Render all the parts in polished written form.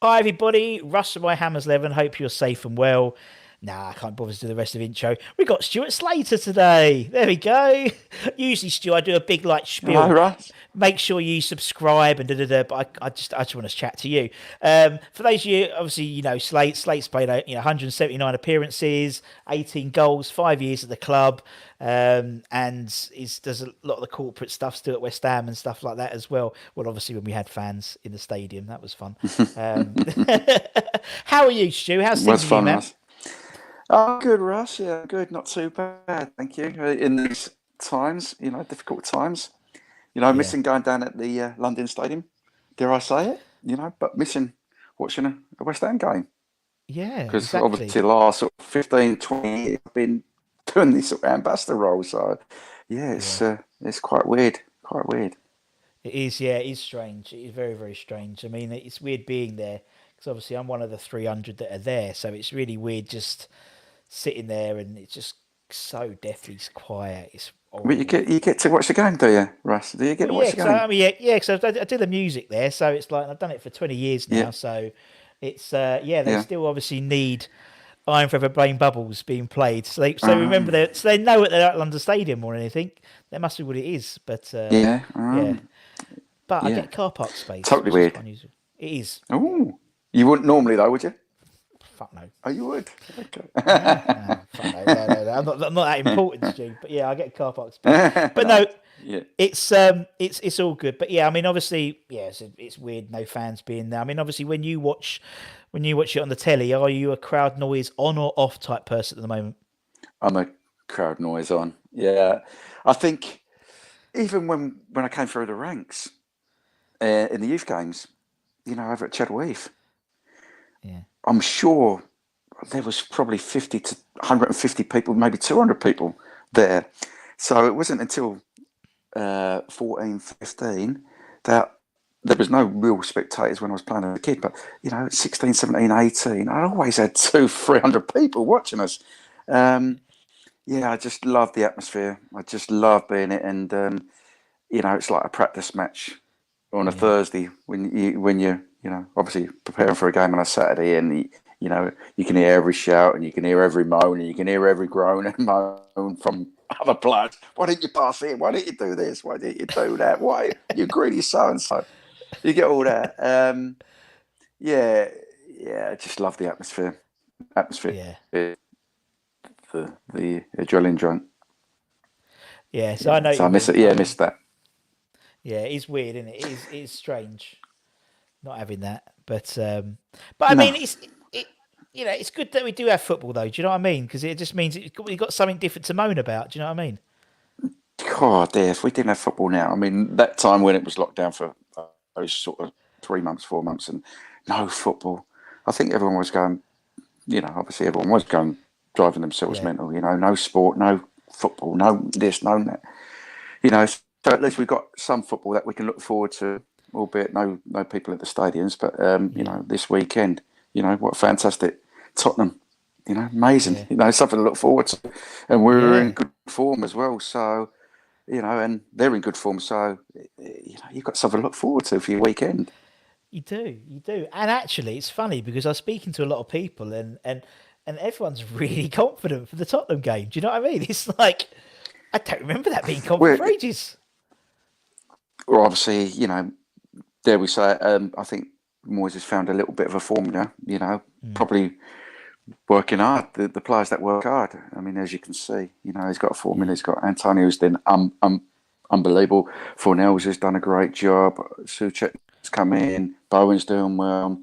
Hi, everybody. Russ from My Hammers 11. Hope you're safe and well. Nah, I can't bother to do the rest of the intro. We got Stuart Slater today. There we go. Usually, Stu, I do a big like Hello, spiel. Russ. Make sure you subscribe and da da da. But I just want to chat to you. For those of you, obviously, Slate's played 179 appearances, 18 goals, 5 years at the club, and does a lot of the corporate stuff still at West Ham and stuff like that as well. Well, obviously, when we had fans in the stadium, that was fun. Um, how are you, Stu? How's things Was with you, fun, man? Russ. Oh, good, Russ. Yeah, good. Not too bad, thank you. In these times, difficult times, Yeah, missing going down at the London Stadium. Dare I say it? But missing watching a West Ham game yeah, because exactly. obviously the last sort of 15, 20 years I've been doing this sort of ambassador role. So yeah, Yeah. it's quite weird. Quite weird. It is, yeah, it is strange. It is very, very strange. I mean, it's weird being there because obviously I'm one of the 300 that are there, so it's really weird just sitting there and it's just so deathly quiet. It's But horrible. you get to watch the game, do you, Russ? Do you get Well, to yeah, watch the because game? I mean, yeah, because I do the music there, so it's like I've done it for 20 years Yeah, now. So it's yeah, they yeah. still obviously need Iron Forever Brain Bubbles being played. So remember Um, that, so they know it. They're at London Stadium or anything. That must be what it is. But yeah. yeah, but I Yeah. get car park space, Totally which is weird. quite unusual. It is, yeah. Oh, you wouldn't normally though, would you? Fuck no. Oh, you would. Okay. No, no, fuck no, no. I'm not that important, Stu. But yeah, I get car park space. But No. no, Yeah. it's all good. But yeah, I mean, obviously, yeah, it's weird. No fans being there. I mean, obviously, when you watch it on the telly, are you a crowd noise on or off type person at the moment? I'm a crowd noise on. Yeah. I think even when I came through the ranks in the youth games, over at Cheddar Heath, Yeah, I'm sure there was probably 50 to 150 people, maybe 200 people there. So it wasn't until 14, 15 that there was no real spectators when I was playing as a kid, but 16, 17, 18, I always had two, 300 people watching us. Um, yeah, I just love the atmosphere. I just love being it, and it's like a practice match on a yeah, Thursday when you obviously preparing for a game on a Saturday, and you can hear every shout and you can hear every moan and you can hear every groan and moan from other players. Why didn't you pass here? Why didn't you do this? Why didn't you do that? Why you greedy so and so? You get all that. Yeah, yeah. I just love the atmosphere. Atmosphere, yeah, the adrenaline drunk. yeah. So I Yeah. know what So you I miss mean. it. Yeah, I miss that. Yeah, it's weird, isn't it? It is strange not having that. But I No. mean, it's good that we do have football though. Do you know what I mean? Because it just means we've got something different to moan about. Do you know what I mean? God, dear, if we didn't have football now, I mean, that time when it was locked down for those sort of 3 months, 4 months, and no football, I think everyone was going, obviously everyone was going, driving themselves Yeah, mental, no sport, no football, no this, no that, so at least we've got some football that we can look forward to, albeit no people at the stadiums, but, yeah, this weekend, what fantastic Tottenham, amazing, yeah, something to look forward to. And we're in yeah. good form as well, so and they're in good form. So, you've got something to look forward to for your weekend. You do. And actually, it's funny because I was speaking to a lot of people, and everyone's really confident for the Tottenham game. Do you know what I mean? It's like I don't remember that being confident We're, for ages. we're obviously, dare we say, I think Moyes has found a little bit of a formula, Mm, probably working hard, the players that work hard. I mean, as you can see, he's got a formula. yeah, He's got Antonio's done unbelievable. Fornells has done a great job. Suchet's come in. Bowen's doing well.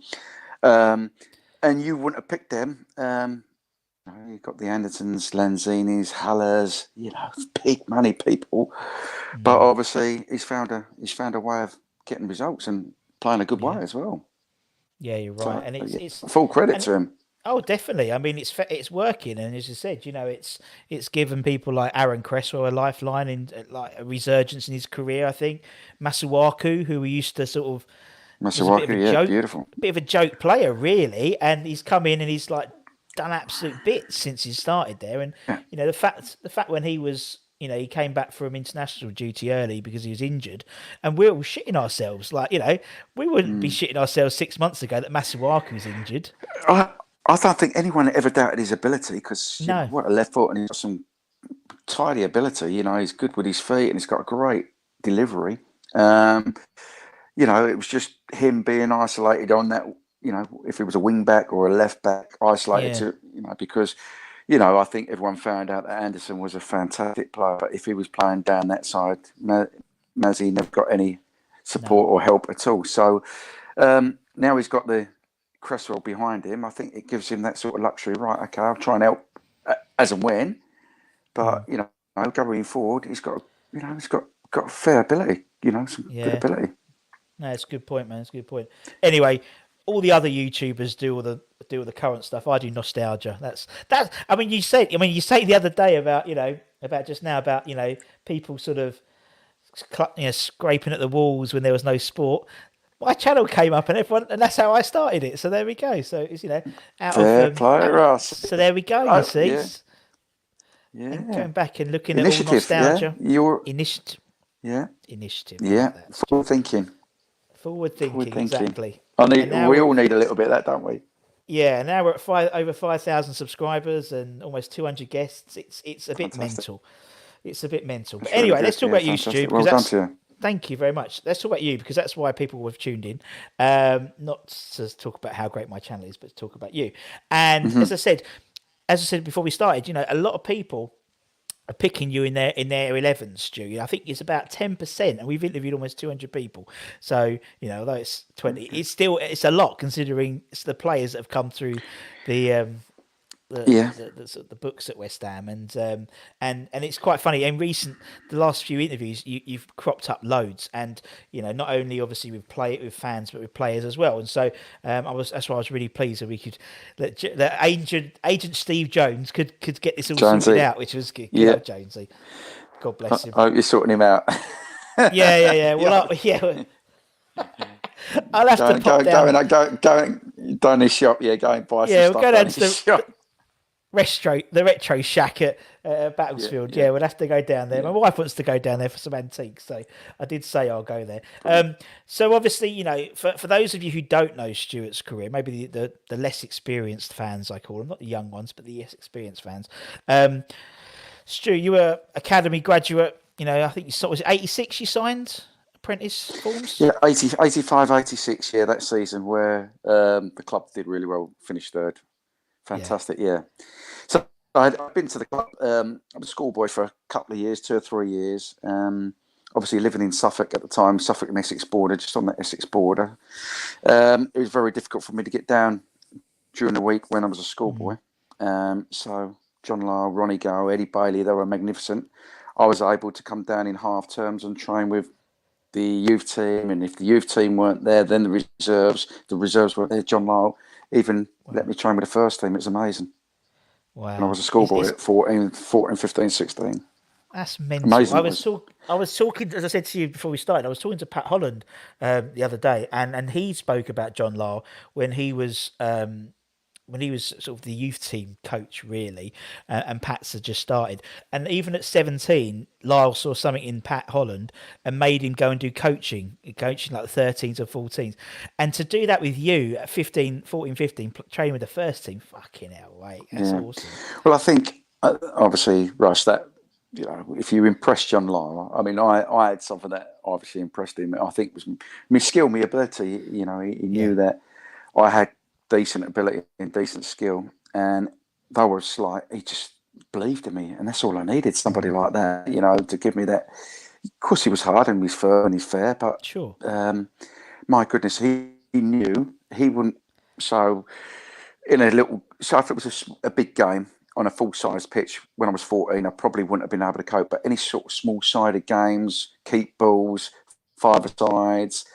Um, and you wouldn't have picked them. You've got the Andersons, Lanzinis, Hallers, big money people. But mm, obviously, he's found a way of getting results and playing a good yeah, way as well. yeah. You're right, So and it's yeah, it's full credit and to him. oh, definitely. I mean, it's working, and as you said, it's given people like Aaron Cresswell a lifeline and like a resurgence in his career. I think Masuaku, who we used to sort of was a bit of Masuaku, a yeah, joke, beautiful. player, really, and he's come in and he's like done absolute bits since he started there. And Yeah, the fact when he was he came back from international duty early because he was injured, and we're all shitting ourselves. Like, we wouldn't be shitting ourselves 6 months ago that Masuaku was injured. I I don't think anyone ever doubted his ability because No, what a left foot, and he's got some tidy ability. He's good with his feet and he's got a great delivery. Um, it was just him being isolated on that. If he was a wing back or a left back, isolated yeah, to because I think everyone found out that Anderson was a fantastic player, but if he was playing down that side, Mazzy never got any no, support or help at all. So now he's got the Cresswell behind him. I think it gives him that sort of luxury. Right, okay, I'll try and help as and when, but going forward, he's got fair ability. Some good yeah. ability. No, it's a good point, man. It's a good point. Anyway, all the other YouTubers do all the current stuff. I do nostalgia. That's. I mean, you say the other day about about just now about people sort of scraping at the walls when there was no sport. My channel came up and that's how I started it. So there we go. So it's out of Fair play, Russ. so there we go. You see, Yeah, and yeah. going back and looking at all Initiative. Yeah, nostalgia, you're. initiative, Yeah, initiative. I yeah. like that, Forward Stuart. thinking. Forward Forward thinking, thinking. exactly. I And need. now We we're all need a little bit of that, don't we? Yeah, now we're at over 5,000 subscribers and almost 200 guests. It's a bit Fantastic. mental. It's a bit mental. But That's really anyway, good. let's talk Yeah, about you, Stu, fantastic. because Well done that's. to you. Thank you very much. Let's talk about you because that's why people have tuned in. Not to talk about how great my channel is, but to talk about you. And as I said before we started, a lot of people are picking you in their 11s, Stu. I think it's about 10%, and we've interviewed almost 200 people. So although it's 20, it's a lot considering it's the players that have come through the Yeah. the books at West Ham, and it's quite funny. In the last few interviews, you've cropped up loads, and not only obviously with fans, but with players as well. And so that's why I was really pleased that we could that agent Steve Jones could get this all sorted Jonesy. out, which was good. Good Yeah. old Jonesy, God I bless him. hope you're sorting him out. Yeah, yeah, yeah. Well, Yeah. yeah, I'll have to Go, pop go, go, down. and go down his shop. Yeah, go and buy some Yeah, we'll stuff go down down to his the shop. retro shack at Yeah, Battlesfield. yeah, Yeah, we'll have to go down there. yeah. My wife wants to go down there for some antiques, so I did say I'll go there. So obviously, for those of you who don't know Stuart's career, maybe the less experienced fans, I call them, not the young ones, but the less experienced fans. Stu, you were academy graduate. I think was it 86 you signed apprentice forms. Yeah, 80, 85, 86, yeah, that season where the club did really well, finished third. Yeah, Fantastic, yeah. So I'd been to the club. I was a schoolboy for a couple of years, 2 or 3 years. Obviously living in Suffolk at the time, Suffolk and Essex border, just on the Essex border. It was very difficult for me to get down during the week when I was a schoolboy. So John Lyle, Ronnie Gow, Eddie Bailey, they were magnificent. I was able to come down in half terms and train with the youth team, and if the youth team weren't there, then the reserves weren't there. John Lyle even let me train with the first team. It was amazing. And I wow, was a schoolboy at 14, 15, 16. that's mental. Amazing I it was was. talk. I was talking, as I said to you before we started. I was talking to Pat Holland the other day, and he spoke about John Lyle when he was sort of the youth team coach, really, and Pat's had just started. And even at 17, Lyle saw something in Pat Holland and made him go and do coaching like the 13s or 14s. And to do that with you at 15, 14, 15, training with the first team, fucking hell, right? That's Yeah. awesome. Well, I think, obviously, Russ, that, if you impress John Lyle, I mean, I had something that obviously impressed him. I think was my skill, my ability. He Yeah. knew that I had decent ability and decent skill. And they were slight, he just believed in me. And that's all I needed, somebody like that, to give me that. Of course, he was hard and he's firm and he's fair, but Sure. my goodness, he knew he wouldn't. So so if it was a big game on a full size pitch when I was 14, I probably wouldn't have been able to cope. But any sort of small sided games, keep balls, five-a-sides,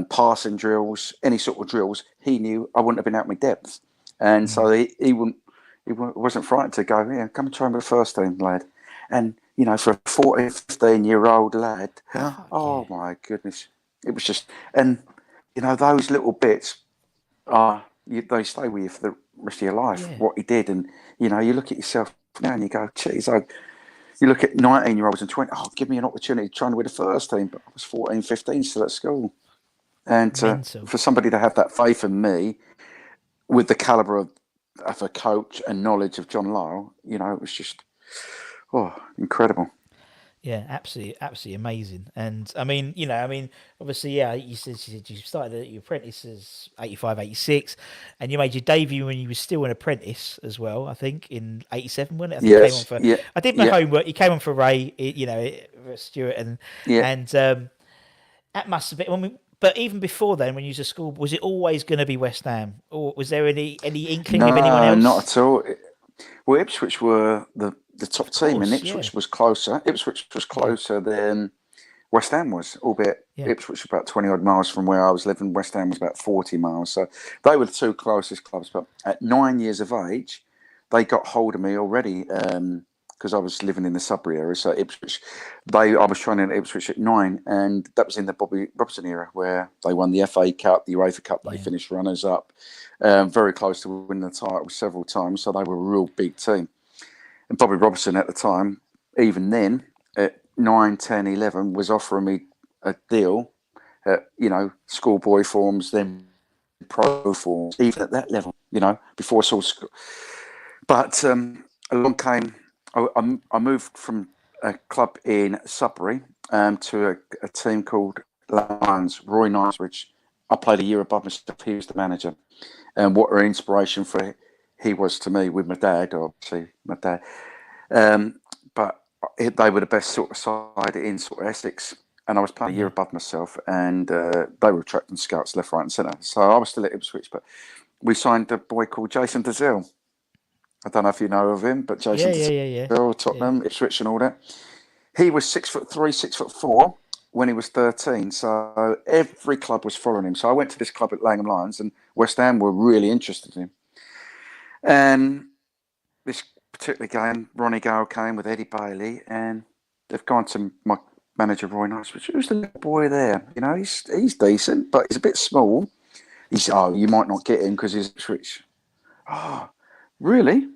passing drills, any sort of drills, he knew I wouldn't have been out of my depth. And so he wasn't frightened to go, yeah, come and train with the first team, lad. And, for a 14, 15-year-old lad, Fuck oh yeah. my goodness. It was just, and, those little bits they stay with you for the rest of your life. Yeah. What he did, and you look at yourself now and you go, "Geez, You look at 19-year-olds and 20, oh, give me an opportunity trying to win the first team. But I was 14, 15 still at school. And Mental. for somebody to have that faith in me with the calibre of a coach and knowledge of John Lyle, it was just, incredible. Yeah, absolutely, absolutely amazing. And I mean, obviously, yeah, you said you started your apprentices 85, 86, and you made your debut when you were still an apprentice as well. I think in 87, wasn't it? I think you came on Yes, for. yeah, I did my yeah, homework. You came on for Ray, Stuart, yeah. and that must have been. I mean, but even before then, when you was at school, was it always going to be West Ham, or was there any inkling of anyone No, not else? at all. Well, Ipswich were the top Of team, and course, yeah, Ipswich was closer. Ipswich was yeah, closer than West Ham was, albeit yeah, Ipswich was about 20 odd miles from where I was living. West Ham was about 40 miles. So they were the two closest clubs. But at 9 years of age, they got hold of me already because I was living in the Sudbury area. So Ipswich, I was training at Ipswich at 9, and that was in the Bobby Robson era where they won the FA Cup, the UEFA Cup. They yeah, finished runners up, very close to winning the title several times. So they were a real big team. And Bobby Robson at the time, even then, at 9, 10, 11, was offering me a deal at, schoolboy forms, then pro forms, even at that level, before I saw school. But along came, I moved from a club in Sudbury to a team called Lions, Roy Knightsbridge. I played a year above myself. He was the manager. And what an inspiration for he was to me with my dad, obviously, my dad. But they were the best sort of side in sort of Essex, and I was playing a year yeah. above myself, and they were attracting scouts left, right, and centre. So I was still at Ipswich, but we signed a boy called Jason Dazelle. I don't know if you know of him, but Yeah, Jason yeah, yeah, yeah, Dazelle, yeah. Tottenham, Ipswich, and all that. He was 6'3", 6'4" when he was 13. So every club was following him. So I went to this club at Langham Lions, and West Ham were really interested in him. And this particular game, Ronnie Gale came with Eddie Bailey, and they've gone to my manager Roy Nice, which who's the little boy there? He's decent, but he's a bit small. He's you might not get him because he's Ipswich. Oh, really?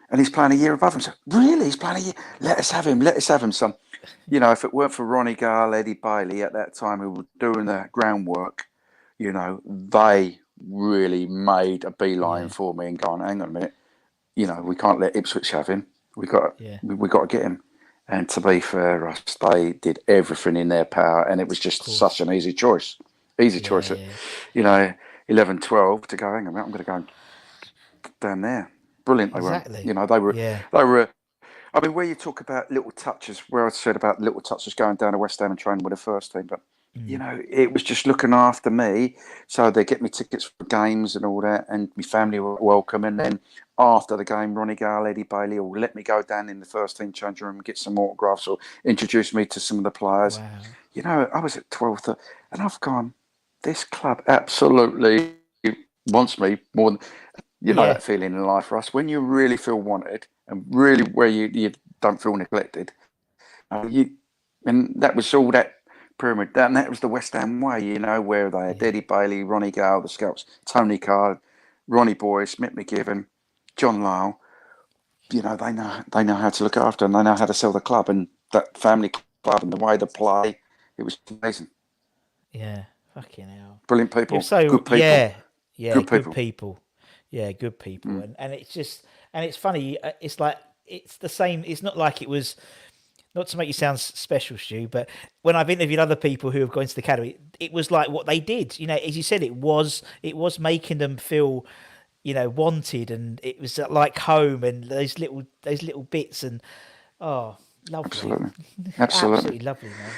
And he's playing a year above him. So, really? He's playing a year? Let us have him. Let us have him, son. If it weren't for Ronnie Gale, Eddie Bailey at that time, who were doing the groundwork, they really made a beeline Yeah, for me and gone, hang on a minute, we can't let Ipswich have him. We got yeah, we got to get him. And to be fair, Russ, they did everything in their power, and it was of just such course. an easy choice. Easy Yeah, choice at, yeah, you know, 11, 12 to go, hang on a minute, I'm going to go down there. Brilliant they were. exactly. Yeah, They were, I mean, where you talk about little touches, where I said about little touches going down to West Ham and training with the first team, but mm, it was just looking after me. So they get me tickets for games and all that, and my family were welcome. And then after the game, Ronnie Gale, Eddie Bailey will let me go down in the first team change room and get some autographs or introduce me to some of the players. wow. I was at 12, and I've gone, this club absolutely wants me more than, Yeah, that feeling in life, Russ, when you really feel wanted and really where you don't feel neglected. You And that was all that pyramid. That was the West Ham way, where they had yeah, Eddie Bailey, Ronnie Gale, the scouts, Tony Card, Ronnie Boyce, Mick McGivern, John Lyle. They know how to look after and they know how to sell the club and that family club and the way they play. It was amazing. yeah. Fucking hell. Brilliant You're people, so good people, yeah, yeah. good Good people. people. Yeah, good people. Mm. And it's just it's funny. It's like it's the same. It's not like it was. Not to make you sound special, Stu, but when I've interviewed other people who have gone to the academy, it was like what they did. As you said, it was making them feel, wanted, and it was like home, and those little bits, and oh, lovely, Absolutely, absolutely. absolutely lovely, man.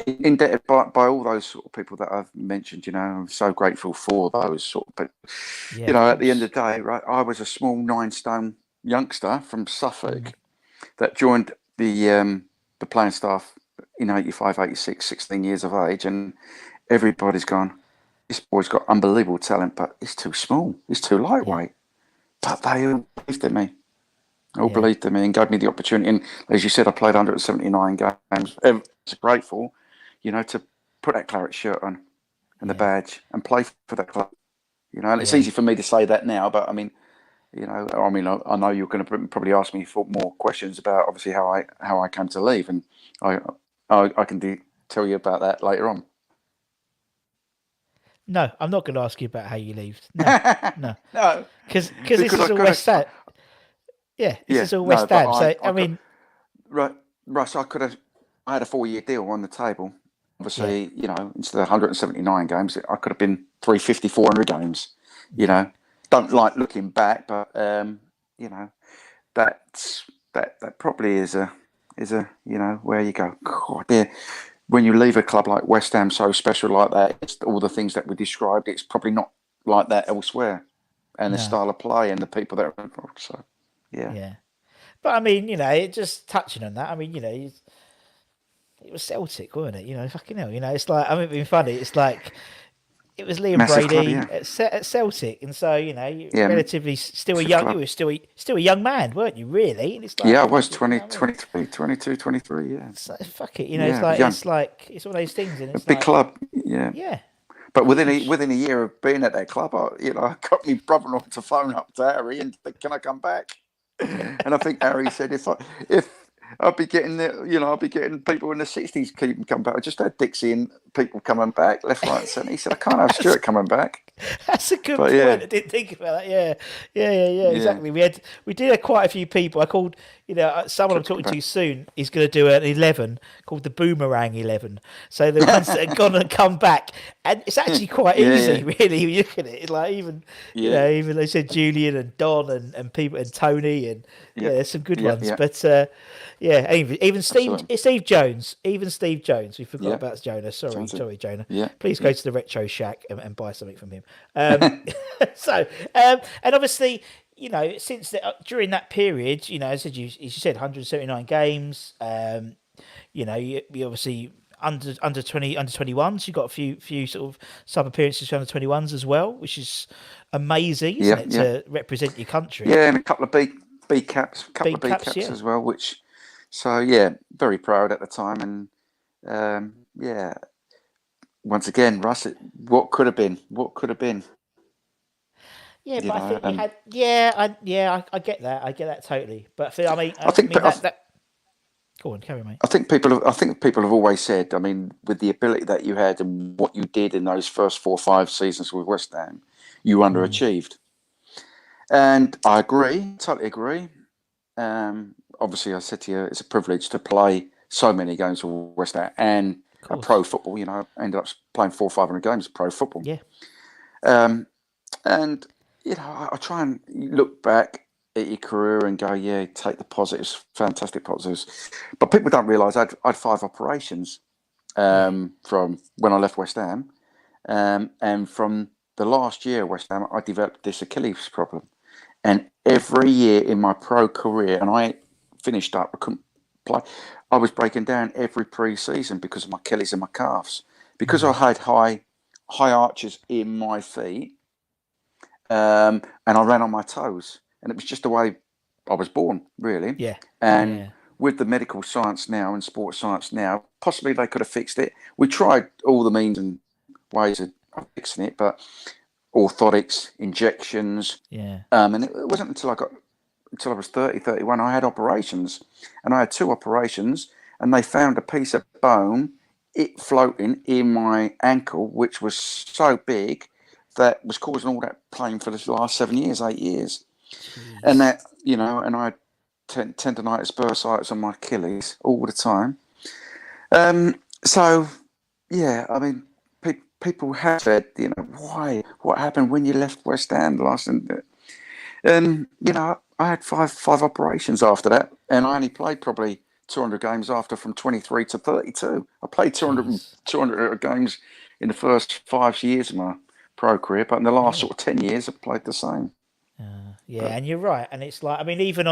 Indebted by all those sort of people that I've mentioned. I'm so grateful for those sort of people. Yeah, of At the end course. of the day, right, I was a small 9 stone youngster from Mm, Suffolk that joined the playing staff in 85, 86, 16 years of age, and everybody's gone, this boy's got unbelievable talent, but he's too small, he's too yeah, lightweight. But they all believed in me, all yeah, believed in me and gave me the opportunity. And as you said, I played 179 games. I was grateful, to put that claret shirt on and the yeah, badge and play for that club. And it's yeah, easy for me to say that now, but I mean, You know, I mean, I know you're going to probably ask me for more questions about obviously how I came to leave, and I I can tell you about that later on. No, I'm not going to ask you about how you leave. No, no, No, because this because I is all could West have. Ham. Yeah, this Yeah, is all no, West but Ham. So I I could. mean, Right, Russ, I could have. I had a 4-year deal on the table. yeah, Obviously, you know, instead of 179 games, I could have been 350, 400 games. You yeah, know, don't like looking back, but you know, that's that probably is a you know where you go. God, yeah. When you leave a club like West Ham, so special like that, it's all the things that we described. It's probably not like that elsewhere, and the no, style of play and the people that are involved. So, yeah, yeah. But I mean, it just touching on that. I mean, it was Celtic, wasn't it? Fucking hell. It's like, I mean, being funny. It's like it was Liam massive club, Brady yeah, at Celtic, and so you yeah, relatively still a massive young. You club. were still a young man, weren't you? Really? And it's like, Yeah, I oh, was fuck it. You 20, know what I mean? 23, 22, 23. Yeah, So fuck it. yeah, I was young. It's one of those things, and A it's big like, club, yeah. yeah, But huge. within a year of being at that club, I got my brother-in-law to phone up to Harry and said, "Can I come back?" And I think Harry said, if I'd be getting I'd be getting people in the 60s keep come back. I just had Dixie and people coming back left, right, and centre. He said, "I can't have That's Stuart coming back." That's a good But point. yeah, I didn't think about that. Yeah, yeah. yeah, Exactly. We did have quite a few people. I called, someone I'm Stuart come talking to back. soon is going to do an 11 called the Boomerang 11. So the ones that have gone and come back, and it's actually quite Yeah, easy, yeah, really. When you look at it, it's like yeah, even they said Julian and Don and people and Tony and yeah, yeah, there's some good yeah, ones. yeah. But yeah, even Absolutely. Steve Jones, even Steve Jones. We forgot Yeah, about Jonah. Sorry, sounds it. sorry, Jonah. Yeah, Please yeah. go to the Retro Shack and buy something from him. So, and obviously, since during that period, as you said, 179 games. You obviously under 20 under 21s. You got a few sort of sub appearances for under 21s as well, which is amazing, isn't Yeah, it, yeah. to represent your country? Yeah, and a couple of B caps, Big caps, yeah. as well. Which, so yeah, very proud at the time, and yeah, once again, Russ, what could have been, Yeah, you but I know. think you And had, I get that, totally. But I I think, mean that. Go on, carry on, mate. I think people have always said, I mean, with the ability that you had and what you did in those first 4 or 5 seasons with West Ham, you Mm, underachieved, and I agree, totally agree. Obviously, I said to you, it's a privilege to play so many games for West Ham and of a pro course, football. You know, I ended up playing 400, 500 games of pro football. yeah, Um, and, I try and look back at your career and go, yeah, take the positives, fantastic positives. But people don't realise I'd 5 operations yeah, from when I left West Ham. And from the last year at West Ham, I developed this Achilles problem. And every year in my pro career, and I finished up, I couldn't play. I was breaking down every pre-season because of my Achilles and my calves. Because I mm, had high arches in my feet, and I ran on my toes. And it was just the way I was born, really. yeah, And yeah, with the medical science now and sports science now, possibly they could have fixed it. We tried all the means and ways of fixing it, but orthotics, injections, yeah. and it wasn't until I was 30, 31, I had operations. And I had 2 operations, and they found a piece of bone, it floating in my ankle, which was so big that was causing all that pain for the last 7 years, 8 years. And Jeez. that, and I had tendonitis, bursitis on my Achilles all the time. So, yeah, I mean, people have said, why? What happened when you left West Ham last? And I had five operations after that, and I only played probably 200 games after from 23 to 32. I played Jeez. 200 games in the first 5 years of my pro career, but in the last Yeah. sort of 10 years, I've played the same. Yeah, But and you're right. And it's like, I mean, even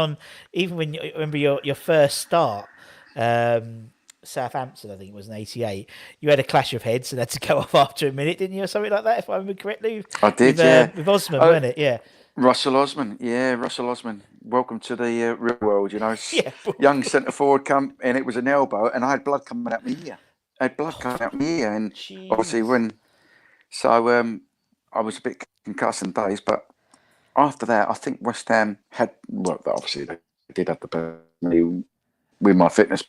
when you remember your first start, um, Southampton, I think it was in '88, you had a clash of heads and had to go off after a minute, didn't you, or something like that, if I remember correctly, I did, yeah. with Osman, Oh, weren't it? Yeah, Russell Osman, yeah, Russell Osman. Welcome to the real world. yeah. Young centre forward come, and it was an elbow, and I had blood coming out my ear. I had blood coming out my ear, and obviously Jeez. when so I was a bit concussed in days, but after that, I think West Ham had, well, obviously they did have the best me with my fitness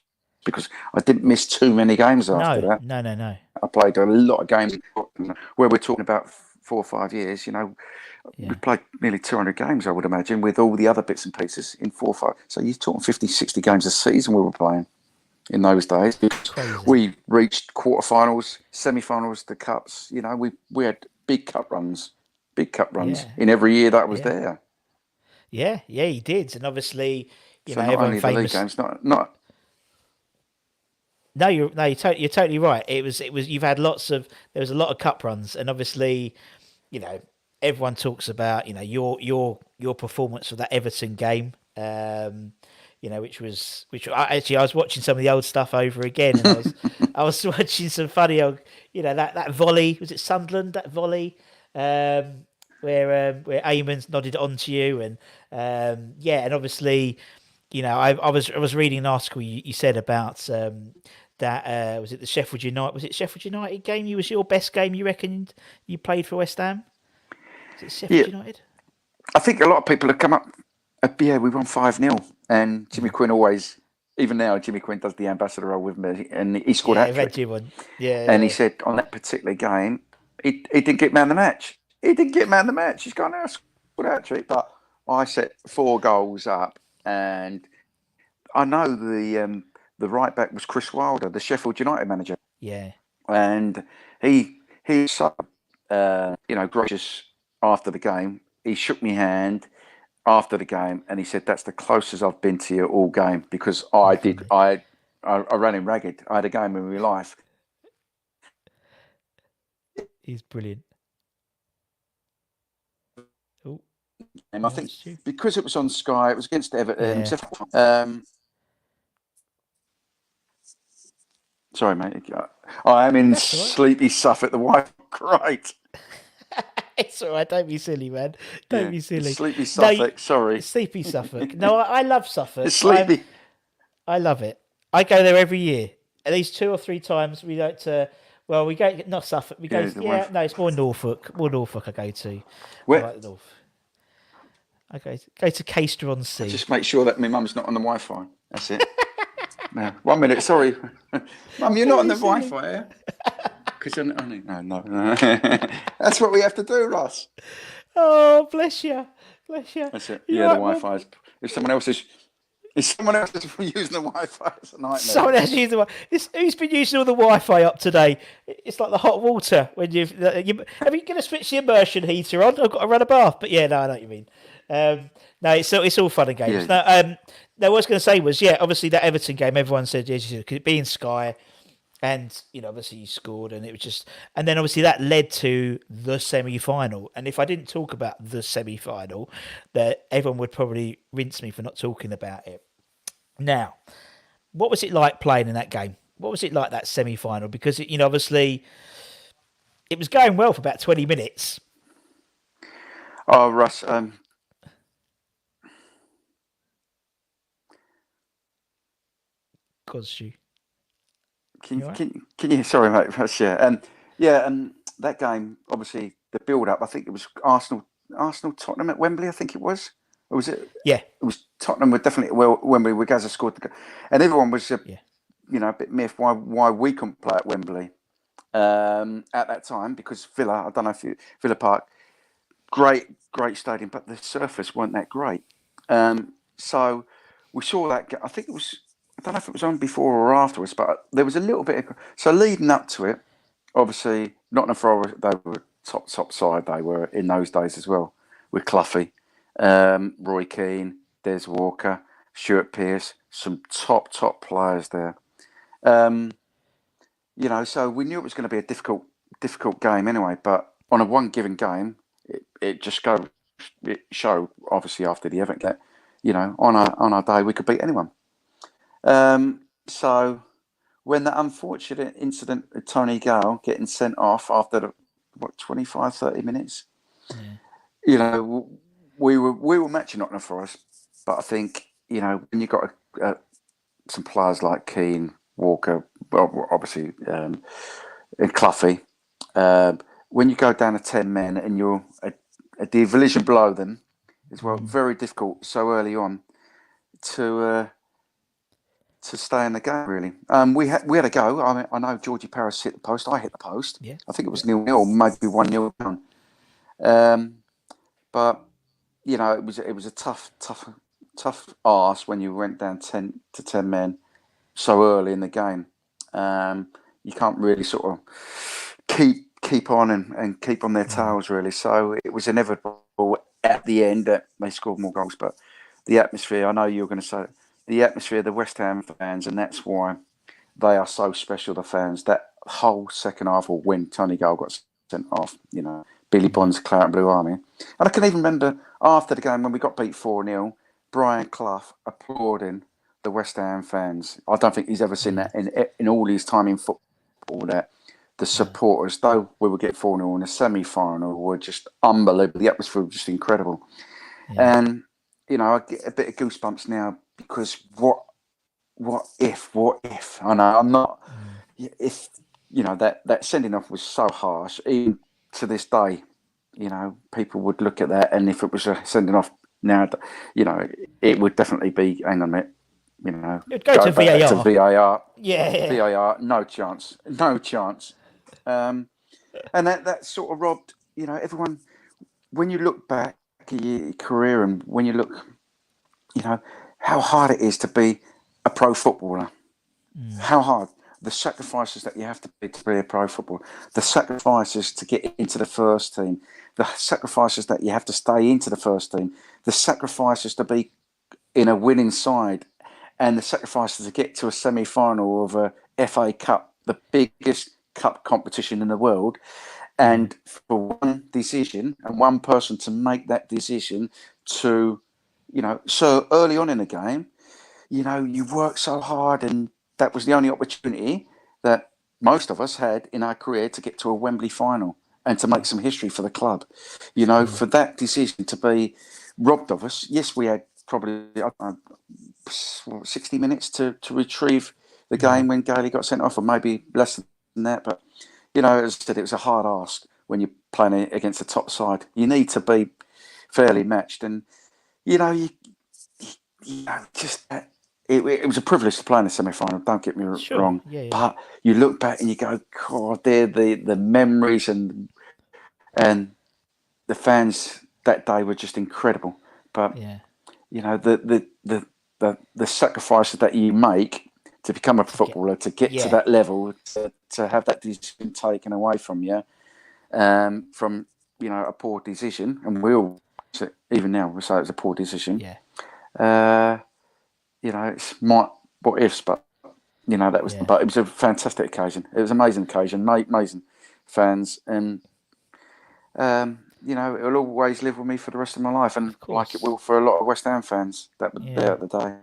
because I didn't miss too many games after No, that. no, no, no. I played a lot of games where we're talking about 4 or 5 years. We Yeah, played nearly 200 games, I would imagine, with all the other bits and pieces in 4 or 5. So you're talking 50, 60 games a season we were playing in those days. crazy. We reached quarterfinals, semi-finals, the cups. We had big cup runs Yeah, in every year that I was yeah, there. yeah, yeah. He did, and obviously, So not everyone only the league famous. games, not No, you're totally right. It was. You've had lots of. There was a lot of cup runs, and obviously, you know, everyone talks about your performance for that Everton game. Which I was watching some of the old stuff over again, and I was watching some funny old, that volley, was it Sunderland, that volley, um, where Eamon's nodded onto you, and and obviously, I was reading an article you said about that was it the Sheffield United, was it Sheffield United game, you was your best game you reckoned you played for West Ham? Is it yeah. Sheffield United? I think a lot of people have come up. Yeah, we won 5-0, and Jimmy Yeah. Quinn always, even now, Jimmy Quinn does the ambassador role with me, and he scored a Yeah, hat I've had trick. you one. Yeah, And he yeah. said on that particular game, he didn't get man of the match. He didn't get man of the match. He's gone, I scored a hat trick, but I set 4 goals up, and I know the right back was Chris Wilder, the Sheffield United manager, Yeah. and he was so gracious after the game. He shook my hand after the game, and he said, "That's the closest I've been to you all game because Oh, I did. funny. I ran him ragged. I had a game in my life." He's brilliant. Oh, And I I think lost you. because it was on Sky, it was against Everton. Yeah. Sorry, mate. I am in That's all right. sleepy Suffolk. The wife, great. It's all right. Don't be silly, man. Don't Yeah, be it's silly. sleepy No, Suffolk. Sorry, sleepy Suffolk. No, I love it's Suffolk. sleepy. I love it. I go there every year. At least 2 or 3 times. We go to. Well, we go not Suffolk. We go. Yeah, the Yeah, wife. no, it's more Norfolk. More Norfolk. I go to. I Where? like the North. I go to Caister on I Sea. just make sure that my mum's not on the Wi-Fi. That's it. No, 1 minute. Sorry, Mum, you're not Don't on be the silly. Wi-Fi, yeah? Because no. That's what we have to do, Ross. Oh, bless you. Bless you. That's it. You Yeah, the all right, man? Wi-Fi is. If someone else is using the Wi-Fi, it's a nightmare. Someone else used the who's been using all the Wi-Fi up today? It's like the hot water when have you going to switch the immersion heater on? I've got to run a bath, but yeah, no, I know what you mean. No, it's all fun and games. Yeah, No, no, what I was going to say was obviously that Everton game, everyone said yes, because it being Sky, and obviously you scored, and it was just, and then obviously that led to the semi-final. And if I didn't talk about the semi-final, that everyone would probably rinse me for not talking about it. Now, what was it like playing in that game? What was it like, that semi final? Because obviously it was going well for about 20 minutes. Oh, Russ, Cause can you all right? can you? Sorry, mate. Russ, yeah, yeah, that game, obviously, the build-up. I think it was Arsenal, Tottenham at Wembley. I think it was. Or was it? Yeah, It was Tottenham. Were definitely well Wembley. Where Gaza scored the goal, and everyone was yeah, a bit miffed why we couldn't play at Wembley at that time because Villa. I don't know if Villa Park, great stadium, but the surface weren't that great. So we saw that. I think it was. I don't know if it was on before or afterwards, but there was a little bit. So leading up to it, obviously Nottingham Forest, they were top side. They were in those days as well with Cloughie, Roy Keane, Des Walker, Stuart Pearce, some top players there. Um, so we knew it was going to be a difficult game anyway. But on a one given game, it just goes. It showed obviously after the event that on our day we could beat anyone. So when that unfortunate incident with Tony Gale getting sent off after 25, 30 minutes, yeah, you know, we were matching Nottingham Forest, but I think when you got some players like Keane, Walker, well, obviously, and Cloughie, when you go down to 10 men and you're a division below them, as well. Very difficult so early on to stay in the game. Really, we had a go. I mean, I know Georgie Paris hit the post. I hit the post. Yeah. I think it was 0-0, maybe 1-0 down. Um, but it was a tough arse when you went down 10 men so early in the game. You can't really sort of keep on and keep on their tails really. So it was inevitable at the end that they scored more goals. But the atmosphere, I know you're going to say the atmosphere, the West Ham fans, and that's why they are so special. The fans, that whole second half, or when Tony Gale got sent off, Billy Bond's Claret and Blue Army, and I can even remember after the game when we got beat 4-0, Brian Clough applauding the West Ham fans. I don't think he's ever seen that in all his time in football. That the supporters, though we were getting 4-0 in a semi-final, were just unbelievable. The atmosphere was just incredible. Yeah. And, I get a bit of goosebumps now because what if? I know I'm not, if, that sending off was so harsh, even to this day, people would look at that, and if it was a sending off now, it would definitely be, hang on a minute, It'd go to back to VAR. VAR. Yeah. VAR, no chance. And that sort of robbed, everyone. When you look back at your career, and when you look, how hard it is to be a pro footballer. How hard the sacrifices that you have to be a pro footballer, the sacrifices to get into the first team, the sacrifices that you have to stay into the first team, the sacrifices to be in a winning side, and the sacrifices to get to a semi-final of a FA Cup, the biggest cup competition in the world, and for one decision and one person to make that decision to, so early on in the game, you work so hard, and that was the only opportunity that most of us had in our career to get to a Wembley final and to make some history for the club. For that decision to be robbed of us, yes, we had probably 60 minutes to retrieve the game when Gailey got sent off, or maybe less than that. But, as I said, it was a hard ask when you're playing against the top side. You need to be fairly matched. And, just that. It was a privilege to play in the semi-final. Don't get me wrong, but you look back and you go, "God, they're the memories and the fans that day were just incredible." But the sacrifices that you make to become a footballer, to get to that level, to have that decision taken away from you, from a poor decision, and we all, even now, we say it was a poor decision. It's what ifs, but that was. But it was a fantastic occasion. It was an amazing occasion, amazing fans, and it'll always live with me for the rest of my life, and like it will for a lot of West Ham fans that were there at the day.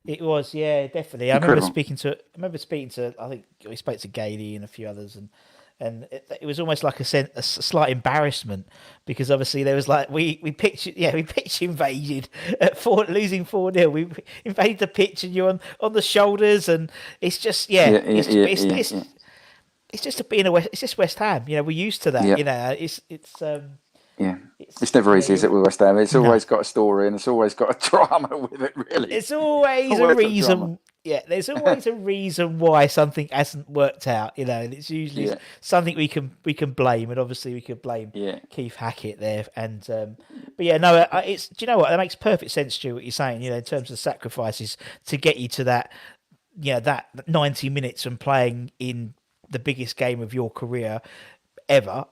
It was, definitely. Incredible. I remember speaking to. I think we spoke to Gailey and a few others, and it was almost like a slight embarrassment, because obviously there was like we pitch invaded at losing 4-0. We invaded the pitch, and you're on the shoulders, and it's just it's just being it's just West Ham. We're used to that. It's never easy, is it, with West Ham? It's always got a story, and it's always got a drama with it, really. It's always a reason. Yeah, there's always a reason why something hasn't worked out, and it's usually something we can blame, and obviously we could blame Keith Hackett there. And but it's, do you know what? That makes perfect sense, Stuart, what you're saying. In terms of sacrifices to get you to that, that 90 minutes and playing in the biggest game of your career ever.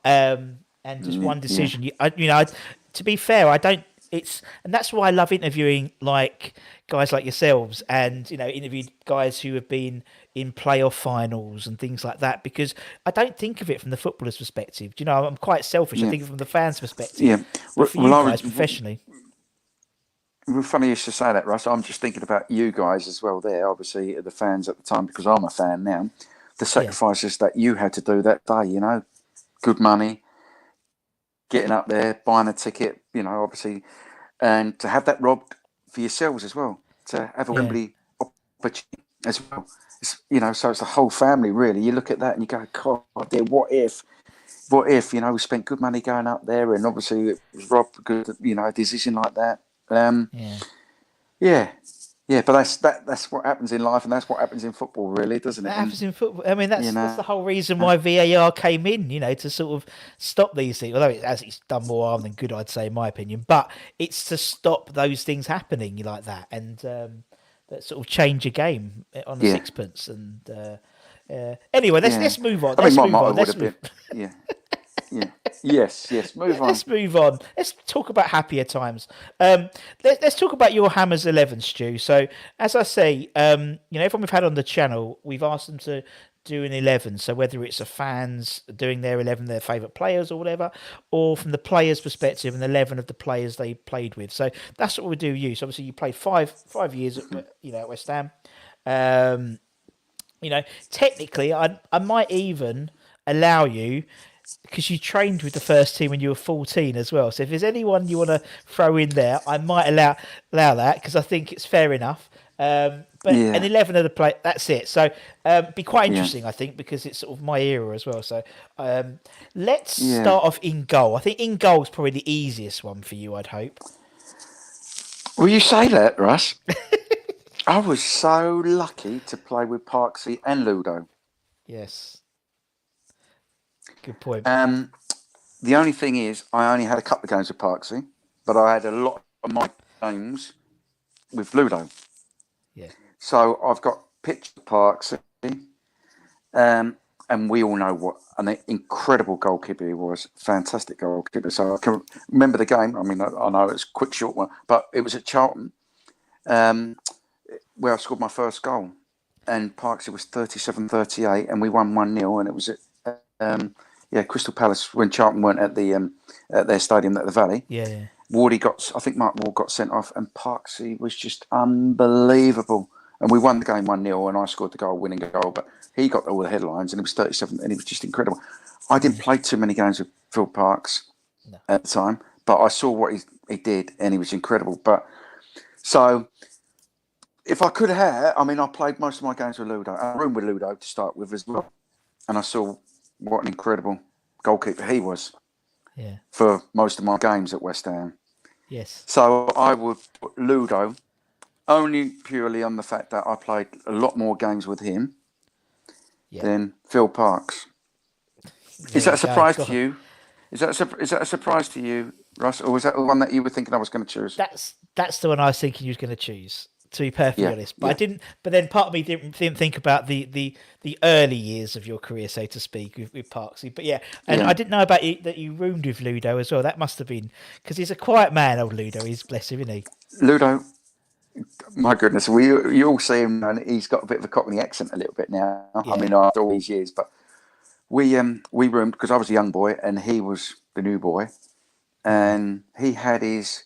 And just one decision. To be fair, I don't. And that's why I love interviewing like guys like yourselves, and interviewed guys who have been in playoff finals and things like that, because I don't think of it from the footballer's perspective. I'm quite selfish. I think from the fans' perspective. Yeah, but for you guys professionally. Well, funny you should say that, Russ. I'm just thinking about you guys as well. There, obviously, the fans at the time, because I'm a fan now. The sacrifices that you had to do that day. Good money. Getting up there, buying a ticket, obviously, and to have that robbed for yourselves as well, to have a Wembley opportunity as well. So it's the whole family, really. You look at that and you go, God, what if, what if, we spent good money going up there, and obviously it was Rob, good, decision like that. Yeah. Yeah, yeah, but that's what happens in life, and that's what happens in football, really, doesn't it? That And happens in football. I mean, you that's know, the whole reason why VAR came in, to sort of stop these things. Although it's done more harm than good, I'd say, in my opinion. But it's to stop those things happening like that, and that sort of change a game on a yeah, sixpence. And anyway, yeah. let's move on. I mean, Let's my move motto on. would Let's have move. been, yeah, yeah, yes, move on. Let's move on. Let's talk about happier times. Let's talk about your Hammers 11, Stu. So, as I say, everyone we've had on the channel, we've asked them to do an 11. So, whether it's a fans doing their 11, their favourite players or whatever, or from the players' perspective, an 11 of the players they played with. So, that's what we do you. So, obviously, you played five years at West Ham. Um, technically, I might even allow you because you trained with the first team when you were 14 as well. So if there's anyone you want to throw in there, I might allow that because I think it's fair enough. But an Yeah, 11 of the play, that's it. So be quite yeah, interesting, I think, because it's sort of my era as well. So let's yeah. start off in goal. I think in goal is probably the easiest one for you, I'd hope. Well, you say that, Russ. I was so lucky to play with Parksy and Ludo. Yes, good point. Um, the only thing is, I only had a couple of games with Parksy, but I had a lot of my games with Ludo. Yeah, So I've got pictures of Parksy, and we all know what an incredible goalkeeper he was. Fantastic goalkeeper. So I can remember the game. I mean, I know it's a quick, short one, but it was at Charlton, where I scored my first goal. And Parksy was 37-38, and we won 1-0, and it was at Crystal Palace when Charlton weren't at their stadium at the Valley. yeah. I think Mark Ward got sent off, and Parksy was just unbelievable. And we won the game 1-0, and I scored the winning goal. But he got all the headlines, and it was 37, and he was just incredible. I didn't play too many games with Phil Parks No. at the time, but I saw what he did, and he was incredible. But so if I could have, I mean, I played most of my games with Ludo. I roomed with Ludo to start with as well, and I saw what an incredible goalkeeper he was Yeah. for most of my games at West Ham. Yes. So I would put Ludo only purely on the fact that I played a lot more games with him than Phil Parks. Is that a surprise to you? Is that a surprise to you, Russ, or was that the one that you were thinking I was going to choose? That's the one I was thinking you was going to choose. To be perfectly honest, but I didn't. But then part of me didn't think about the early years of your career, so to speak, with Parksy. But I didn't know about that you roomed with Ludo as well. That must have been because he's a quiet man, old Ludo. He's bless him, isn't he? Ludo, my goodness, you all see him, and he's got a bit of a Cockney accent a little bit now. Yeah. I mean, after all these years, but we roomed because I was a young boy and he was the new boy, and he had his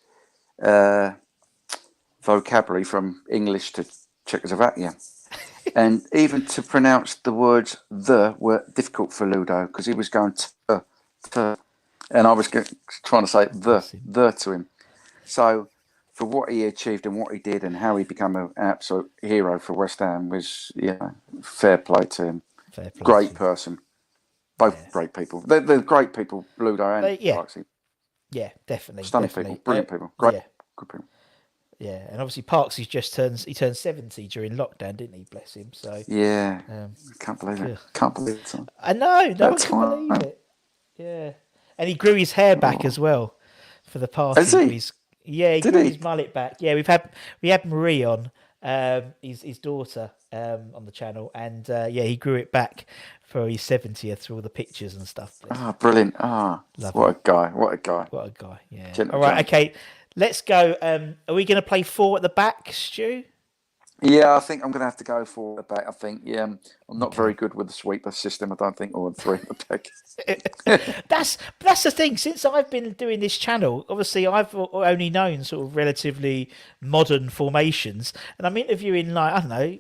vocabulary from English to Czechoslovakia. And even to pronounce the words "the" were difficult for Ludo because he was going to, and I was trying to say the to him. So for what he achieved and what he did and how he became an absolute hero for West Ham was, fair play to him. Great person. Both great people. They're great people, Ludo and Parksy. Yeah, definitely. Stunning people, brilliant people, great, good people. Yeah, and obviously Parks turned 70 during lockdown, didn't he? Bless him. So I can't believe it. Can't believe it. I know, no one can believe it. Yeah, and he grew his hair back as well for the party. Has he? He grew his mullet back. Yeah, we had Marie on, his daughter, on the channel, and he grew it back for his 70th through all the pictures and stuff. Brilliant! What a guy! What a guy! Yeah. All right, okay. Let's go. Are we going to play 4 at the back, Stu? Yeah, I think I'm going to have to go 4 at the back. I think, I'm not very good with the sweeper system, I don't think, or 3 at the back. That's the thing. Since I've been doing this channel, obviously I've only known sort of relatively modern formations, and I'm interviewing I don't know,